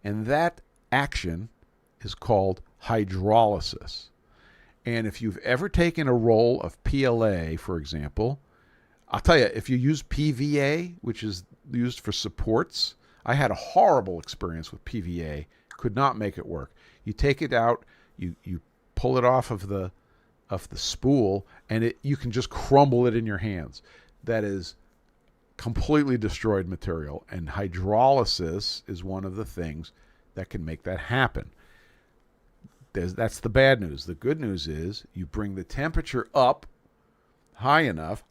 And that action is called hydrolysis. And if you've ever taken a roll of PLA, for example, I'll tell you, if you use PVA, which is used for supports, I had a horrible experience with PVA could not make it work. You take it out, you pull it off of the spool, and you can just crumble it in your hands. That is completely destroyed material, and hydrolysis is one of the things that can make that happen. That's the bad news. The good news is you bring the temperature up high enough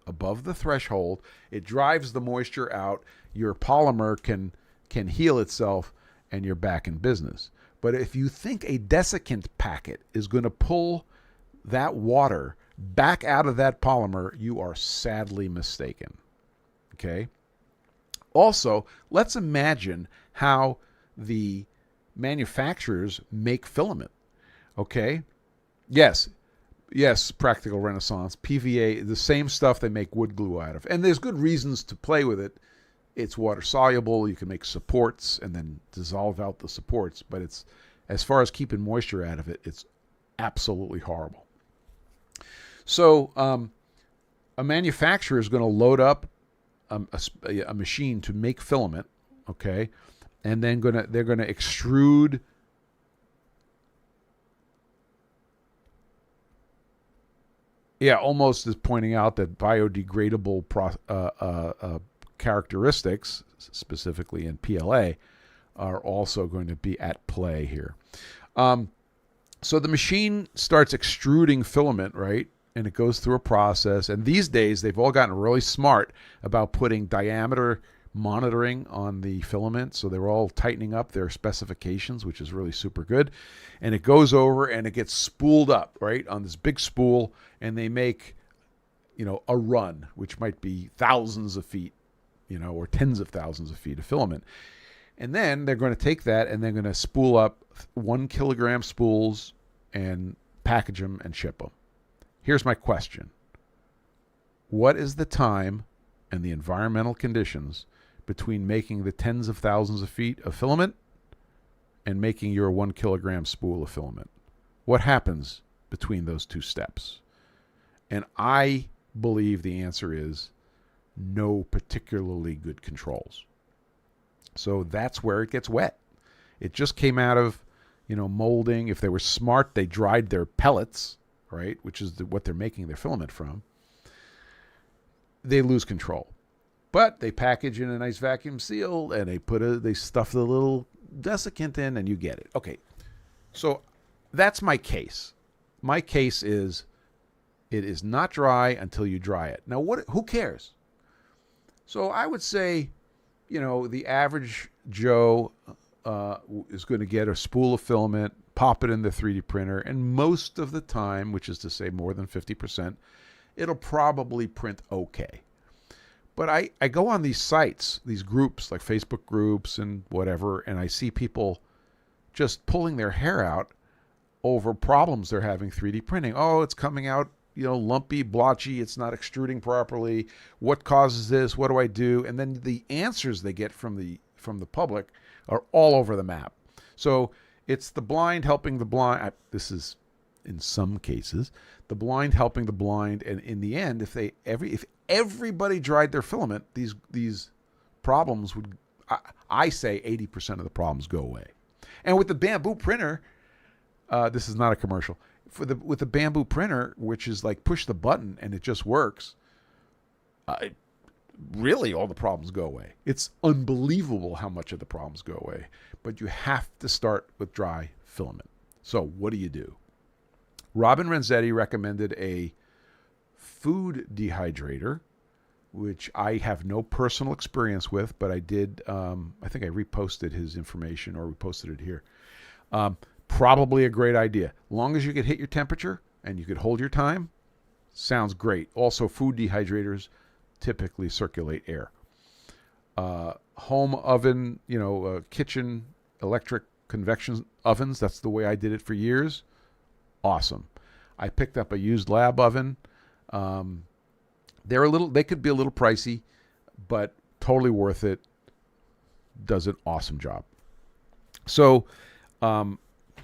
above the threshold, it drives the moisture out, your polymer can heal itself, and you're back in business. But if you think a desiccant packet is going to pull that water back out of that polymer, you are sadly mistaken. Okay? Also, let's imagine how the manufacturers make filament. Okay? Yes, Practical Renaissance, PVA, the same stuff they make wood glue out of. And there's good reasons to play with it. It's water soluble. You can make supports and then dissolve out the supports. But it's, as far as keeping moisture out of it, it's absolutely horrible. So a manufacturer is going to load up a machine to make filament, okay, and then they're going to extrude almost is pointing out that biodegradable characteristics, specifically in PLA, are also going to be at play here. So the machine starts extruding filament, right? And it goes through a process. And these days, they've all gotten really smart about putting diameter monitoring on the filament. So they're all tightening up their specifications, which is really super good. And it goes over and it gets spooled up, right, on this big spool. And they make, a run, which might be thousands of feet, or tens of thousands of feet of filament. And then they're going to take that and they're going to spool up 1 kilogram spools and package them and ship them. Here's my question. What is the time and the environmental conditions between making the tens of thousands of feet of filament and making your 1 kilogram spool of filament? What happens between those two steps? And I believe the answer is no particularly good controls. So that's where it gets wet. It just came out of, molding. If they were smart, they dried their pellets, right, which is what they're making their filament from. They lose control. But they package in a nice vacuum seal, and they stuff the little desiccant in, and you get it. Okay, so that's my case. My case is it is not dry until you dry it. Now, who cares? So I would say, the average Joe is going to get a spool of filament, pop it in the 3D printer, and most of the time, which is to say more than 50%, it'll probably print okay. But I go on these sites, these groups, like Facebook groups and whatever, and I see people just pulling their hair out over problems they're having 3D printing. Oh, it's coming out, lumpy, blotchy, it's not extruding properly. What causes this? What do I do? And then the answers they get from the public are all over the map. So it's the blind helping the blind. This is, in some cases, the blind helping the blind. And in the end, if everybody dried their filament, these problems would, I say 80% of the problems go away. And with the Bambu printer, this is not a commercial. With the Bambu printer, which is like push the button and it just works, really all the problems go away. It's unbelievable how much of the problems go away. But you have to start with dry filament. So what do? Robin Renzetti recommended a food dehydrator, which I have no personal experience with, but I did, I think I reposted his information, or we posted it here. Probably a great idea. Long as you could hit your temperature and you could hold your time, sounds great. Also, food dehydrators typically circulate air. Home oven, kitchen electric convection ovens, that's the way I did it for years. Awesome. I picked up a used lab oven. They could be a little pricey, but totally worth it. Does an awesome job. So,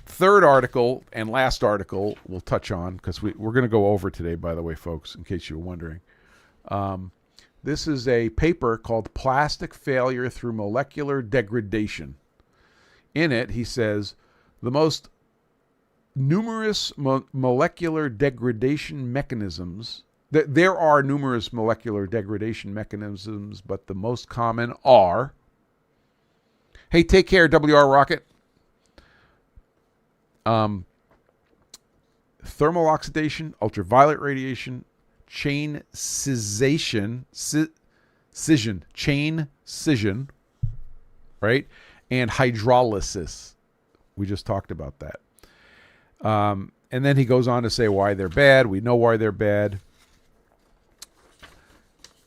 third article and last article we'll touch on, because we're going to go over today, by the way, folks, in case you were wondering. This is a paper called Plastic Failure Through Molecular Degradation. in it, he says, the most numerous molecular degradation mechanisms. There are numerous molecular degradation mechanisms, but the most common are, hey, take care, WR Rocket. Thermal oxidation, ultraviolet radiation, chain scission, right? And hydrolysis. We just talked about that. And then he goes on to say why they're bad. We know why they're bad.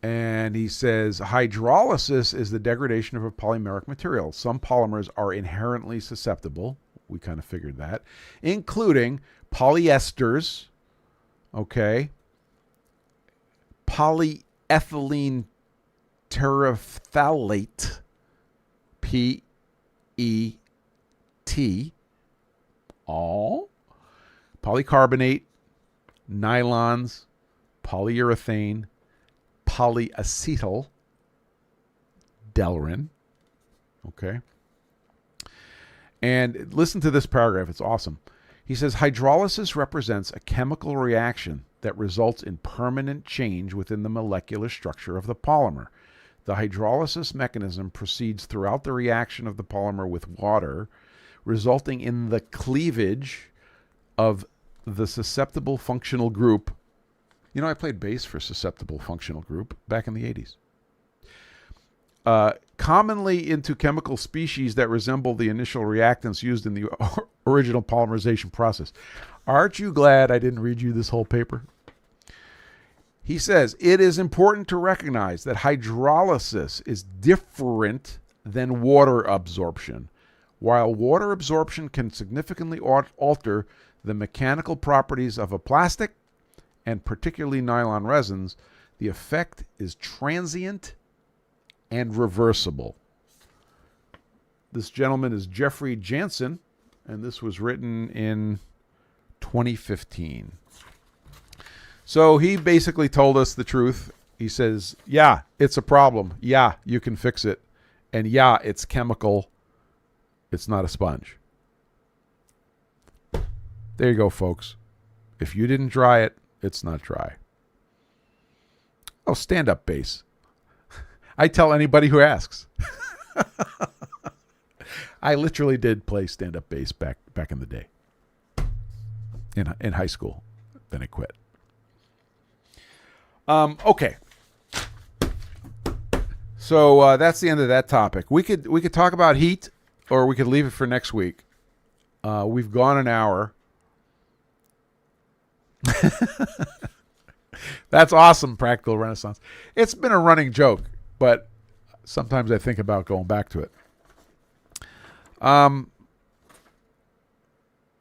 And he says hydrolysis is the degradation of a polymeric material. Some polymers are inherently susceptible. We kind of figured that, including polyesters, okay, polyethylene terephthalate, PET, polycarbonate, nylons, polyurethane, polyacetyl, Delrin, okay. And listen to this paragraph. It's awesome. He says, hydrolysis represents a chemical reaction that results in permanent change within the molecular structure of the polymer. The hydrolysis mechanism proceeds throughout the reaction of the polymer with water, resulting in the cleavage of the susceptible functional group. You know, I played bass for susceptible functional group back in the 80s. Commonly into chemical species that resemble the initial reactants used in the original polymerization process. Aren't you glad I didn't read you this whole paper? He says, it is important to recognize that hydrolysis is different than water absorption. While water absorption can significantly alter the mechanical properties of a plastic, and particularly nylon resins, the effect is transient and reversible. This gentleman is Jeffrey Jansen, and this was written in 2015. So he basically told us the truth. He says, yeah, it's a problem. Yeah, you can fix it. And yeah, it's chemical. It's not a sponge. There you go, folks. If you didn't dry it, it's not dry. Oh, stand-up bass. I tell anybody who asks. I literally did play stand-up bass back in the day. In high school. Then I quit. Okay. So that's the end of that topic. We could talk about heat, or we could leave it for next week. We've gone an hour. That's awesome, Practical Renaissance. It's been a running joke, but sometimes I think about going back to it.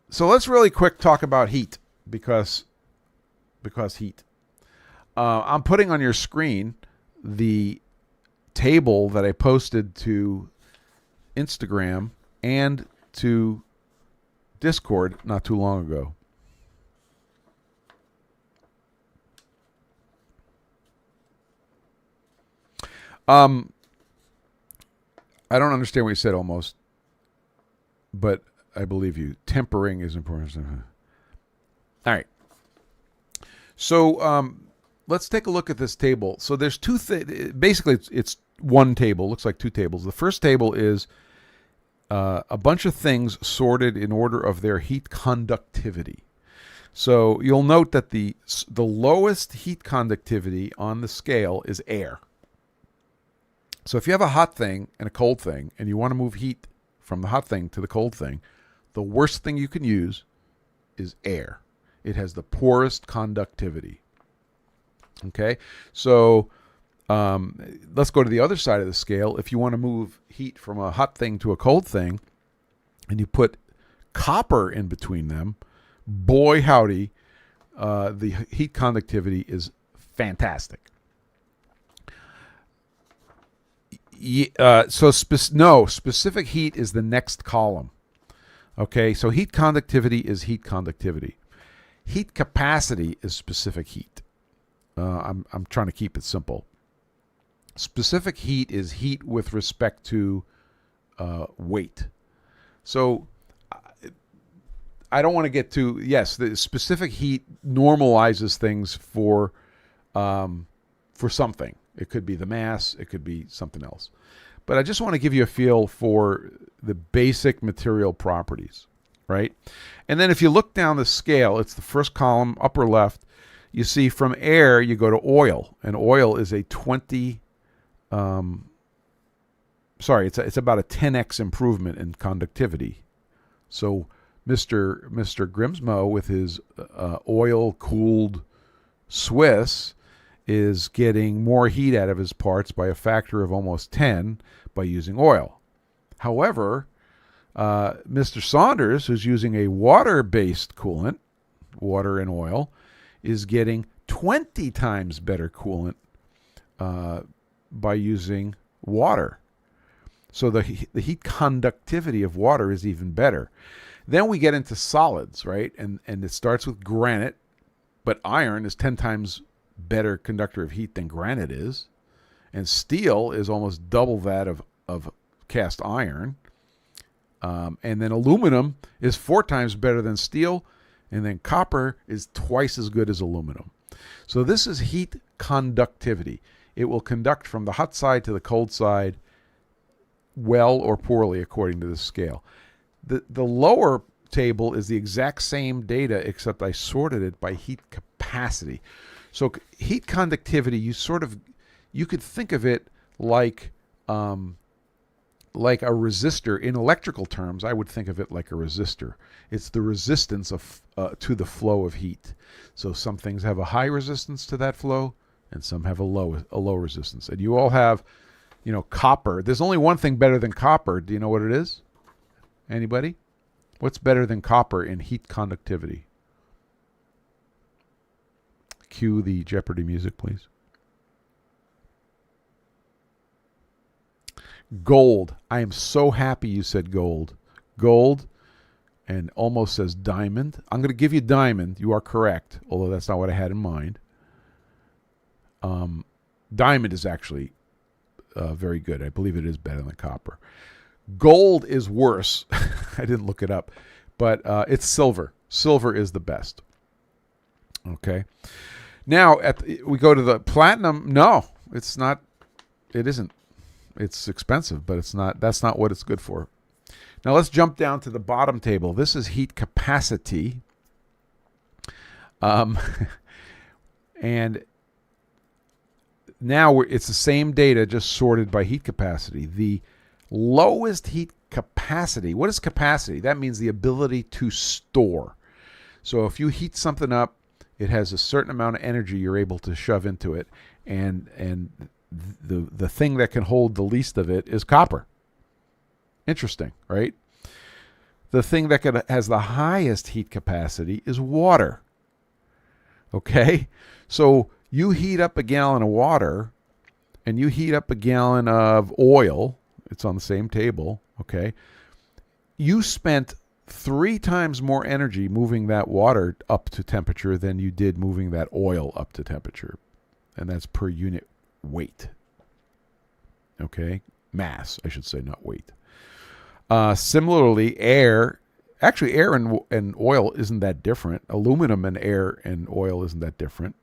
So let's really quick talk about heat, because heat. I'm putting on your screen the table that I posted to Instagram and to Discord not too long ago. I don't understand what you said almost, but I believe you. Tempering is important. All right. So let's take a look at this table. So there's two things. Basically, it's one table. Looks like two tables. The first table is a bunch of things sorted in order of their heat conductivity. So you'll note that the lowest heat conductivity on the scale is air. So if you have a hot thing and a cold thing, and you want to move heat from the hot thing to the cold thing, the worst thing you can use is air. It has the poorest conductivity. Okay, so let's go to the other side of the scale. If you want to move heat from a hot thing to a cold thing, and you put copper in between them, boy howdy, the heat conductivity is fantastic. Specific heat is the next column. Okay, so heat conductivity is heat conductivity. Heat capacity is specific heat. I'm trying to keep it simple. Specific heat is heat with respect to weight. So I don't want to get too, yes, the specific heat normalizes things for something. It could be the mass, it could be something else. But I just want to give you a feel for the basic material properties, right? And then if you look down the scale, it's the first column, upper left, you see from air, you go to oil. And oil is a it's about a 10x improvement in conductivity. So Mr. Grimsmo with his oil-cooled Swiss is getting more heat out of his parts by a factor of almost 10 by using oil. However, Mr. Saunders, who's using a water-based coolant, water and oil, is getting 20 times better coolant by using water. So the heat conductivity of water is even better. Then we get into solids, right? And it starts with granite, but iron is 10 times better conductor of heat than granite is. And steel is almost double that of cast iron. And then aluminum is 4 times better than steel. And then copper is twice as good as aluminum. So this is heat conductivity. It will conduct from the hot side to the cold side well or poorly according to this scale. The lower table is the exact same data, except I sorted it by heat capacity. So heat conductivity, you could think of it like a resistor. In electrical terms, I would think of it like a resistor. It's the resistance to the flow of heat. So some things have a high resistance to that flow, and some have a low resistance. And you all have, copper. There's only one thing better than copper. Do you know what it is? Anybody? What's better than copper in heat conductivity? Cue the Jeopardy music, please. Gold. I am so happy you said gold. Gold, and almost says diamond. I'm going to give you diamond. You are correct, although that's not what I had in mind. Diamond is actually very good. I believe it is better than copper. Gold is worse. I didn't look it up, but it's silver. Silver is the best. Okay. Now we go to the platinum. No, it's not. It isn't. It's expensive, but it's not. That's not what it's good for. Now let's jump down to the bottom table. This is heat capacity. And now it's the same data, just sorted by heat capacity. The lowest heat capacity. What is capacity? That means the ability to store. So if you heat something up, it has a certain amount of energy you're able to shove into it, and the thing that can hold the least of it is copper. Interesting, right? The thing that has the highest heat capacity is water. Okay? So you heat up a gallon of water and you heat up a gallon of oil. It's on the same table, okay? You spent 3 times more energy moving that water up to temperature than you did moving that oil up to temperature. And that's per unit weight. Okay? Mass, I should say, not weight. Similarly, air and oil isn't that different. Aluminum and air and oil isn't that different.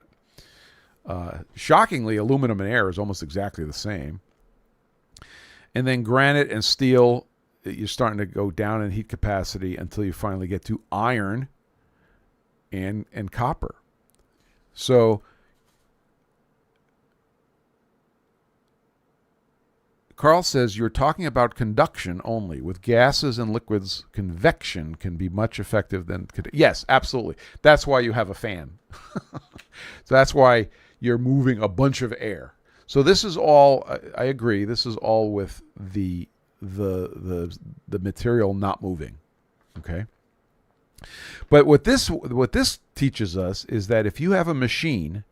Shockingly, aluminum and air is almost exactly the same. And then granite and steel, you're starting to go down in heat capacity until you finally get to iron and copper. So Carl says you're talking about conduction only. With gases and liquids, convection can be much effective than... Yes, absolutely. That's why you have a fan. So that's why you're moving a bunch of air. So this is all, I agree, this is all with the material not moving. Okay? But what this teaches us is that if you have a machine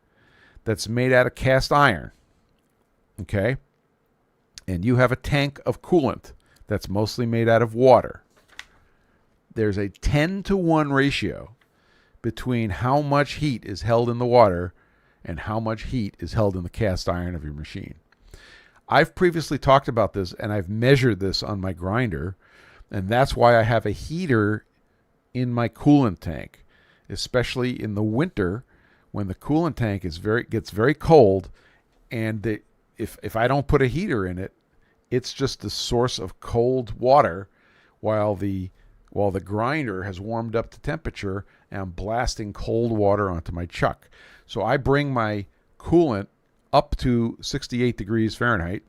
that's made out of cast iron, okay, and you have a tank of coolant that's mostly made out of water, there's a 10-to-1 ratio between how much heat is held in the water and how much heat is held in the cast iron of your machine. I've previously talked about this, and I've measured this on my grinder, And that's why I have a heater in my coolant tank, especially in the winter when the coolant tank gets very cold, and if I don't put a heater in it, it's just a source of cold water while the grinder has warmed up to temperature and I'm blasting cold water onto my chuck. So I bring my coolant up to 68 degrees Fahrenheit.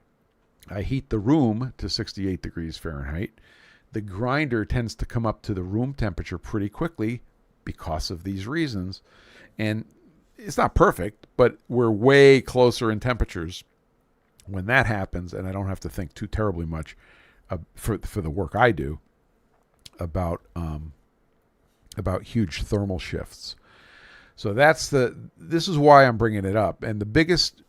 I heat the room to 68 degrees Fahrenheit. The grinder tends to come up to the room temperature pretty quickly because of these reasons. And it's not perfect, but we're way closer in temperatures when that happens, and I don't have to think too terribly much for the work I do about huge thermal shifts. So this is why I'm bringing it up. And the biggest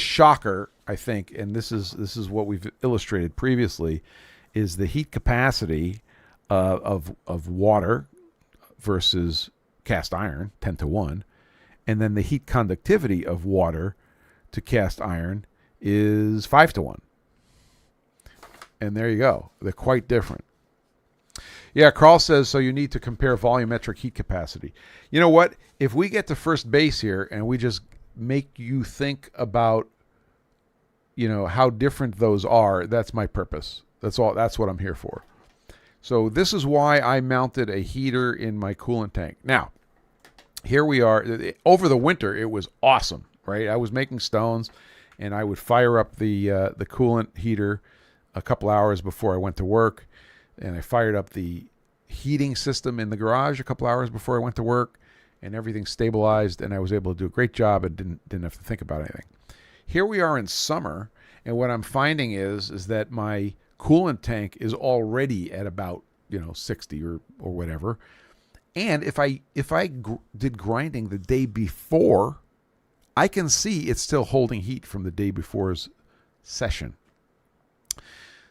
shocker, I think, and this is what we've illustrated previously, is the heat capacity of water versus cast iron, 10-1, and then the heat conductivity of water to cast iron is 5-1. And there you go. They're quite different. Yeah, Carl says, so you need to compare volumetric heat capacity. You know what? If we get to first base here and we just make you think about, how different those are, that's my purpose. That's all. That's what I'm here for. So this is why I mounted a heater in my coolant tank. Now, here we are. Over the winter, it was awesome, right? I was making stones, and I would fire up the coolant heater a couple hours before I went to work, and I fired up the heating system in the garage a couple hours before I went to work, and everything stabilized, and I was able to do a great job and didn't have to think about anything. Here we are in summer, and what I'm finding is that my coolant tank is already at about 60 or whatever, and if I did grinding the day before, I can see it's still holding heat from the day before's session.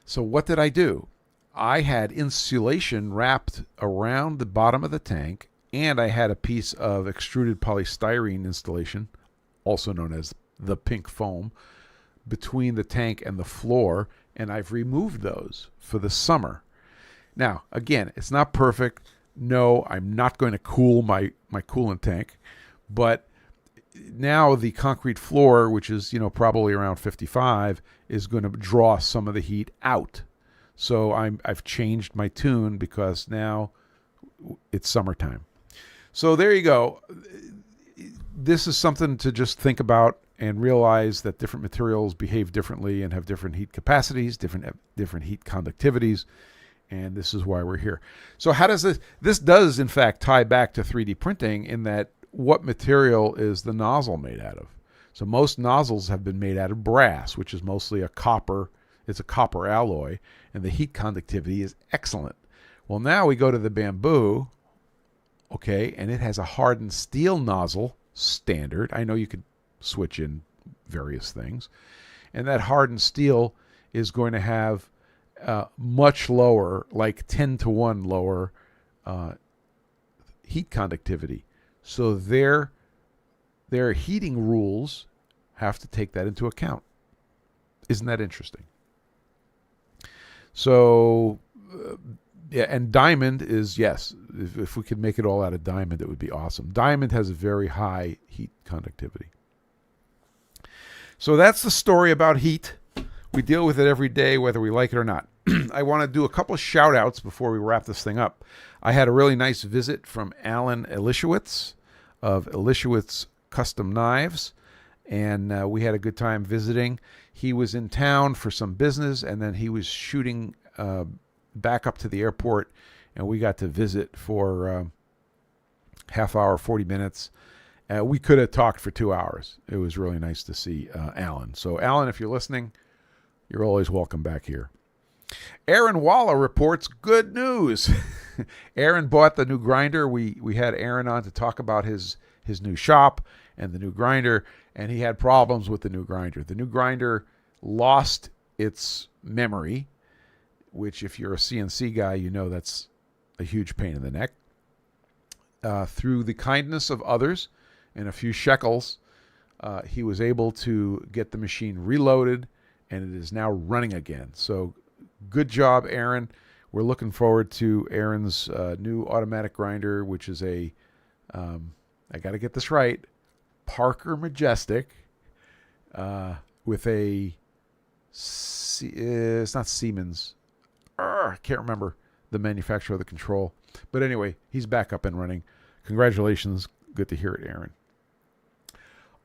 So what did I do? I had insulation wrapped around the bottom of the tank, and I had a piece of extruded polystyrene installation, also known as the pink foam, between the tank and the floor, and I've removed those for the summer. Now, again, it's not perfect. No, I'm not going to cool my coolant tank, but now the concrete floor, which is probably around 55, is going to draw some of the heat out. So I've changed my tune because now it's summertime. So there you go. This is something to just think about and realize that different materials behave differently and have different heat capacities, different heat conductivities, and this is why we're here. So how does this does in fact tie back to 3D printing in that what material is the nozzle made out of? So most nozzles have been made out of brass, which is mostly a copper alloy, and the heat conductivity is excellent. Well, now we go to the Bambu, okay, and it has a hardened steel nozzle, standard. I know you could switch in various things. And that hardened steel is going to have much lower, like 10-1 lower heat conductivity. So their heating rules have to take that into account. Isn't that interesting? So, yeah, and diamond is, yes, if we could make it all out of diamond, it would be awesome. Diamond has a very high heat conductivity. So that's the story about heat. We deal with it every day, whether we like it or not. I want to do a couple of shout outs before we wrap this thing up. I had a really nice visit from Alan Elishewitz of Elishewitz Custom Knives, and we had a good time visiting. He was in town for some business, and then he was shooting back up to the airport, and we got to visit for half hour, 40 minutes. We could have talked for 2 hours. It was really nice to see Alan. So, Alan, if you're listening, you're always welcome back here. Aaron Walla reports good news. Aaron bought the new grinder. We had Aaron on to talk about his new shop and the new grinder, and he had problems with the new grinder. The new grinder lost its memory, which if you're a CNC guy, you know that's a huge pain in the neck. Through the kindness of others and a few shekels, he was able to get the machine reloaded, and it is now running again. So good job, Aaron. we're looking forward to Aaron's new automatic grinder, which is a, I got to get this right, Parker Majestic with a, it's not Siemens. I can't remember the manufacturer of the control. But anyway, he's back up and running. Congratulations. Good to hear it, Aaron.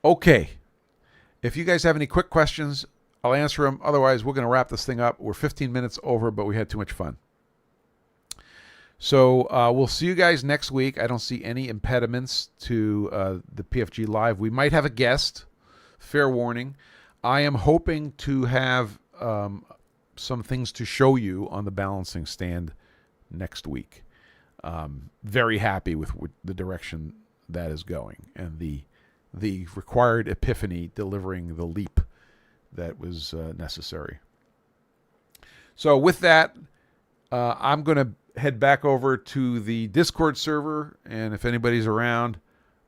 Okay. If you guys have any quick questions, I'll answer them. Otherwise, we're going to wrap this thing up. We're 15 minutes over, but we had too much fun. So we'll see you guys next week. I don't see any impediments to the PFG Live. We might have a guest. Fair warning. I am hoping to have some things to show you on the balancing stand next week. Very happy with the direction that is going and the required Epiphany delivering the leap that was necessary. So with that, I'm going to head back over to the Discord server, and if anybody's around,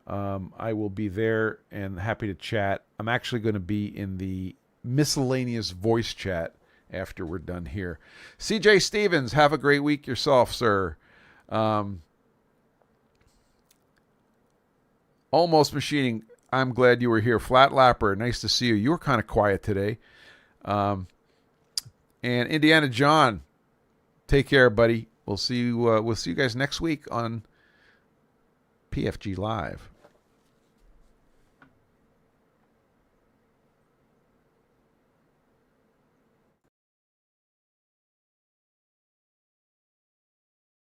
I will be there and happy to chat. I'm actually going to be in the miscellaneous voice chat after we're done here. CJ Stevens, have a great week yourself, sir. Almost Machining, I'm glad you were here. Flat Lapper, nice to see you. You were kind of quiet today. And Indiana John, take care, buddy. We'll see you guys next week on PFG Live.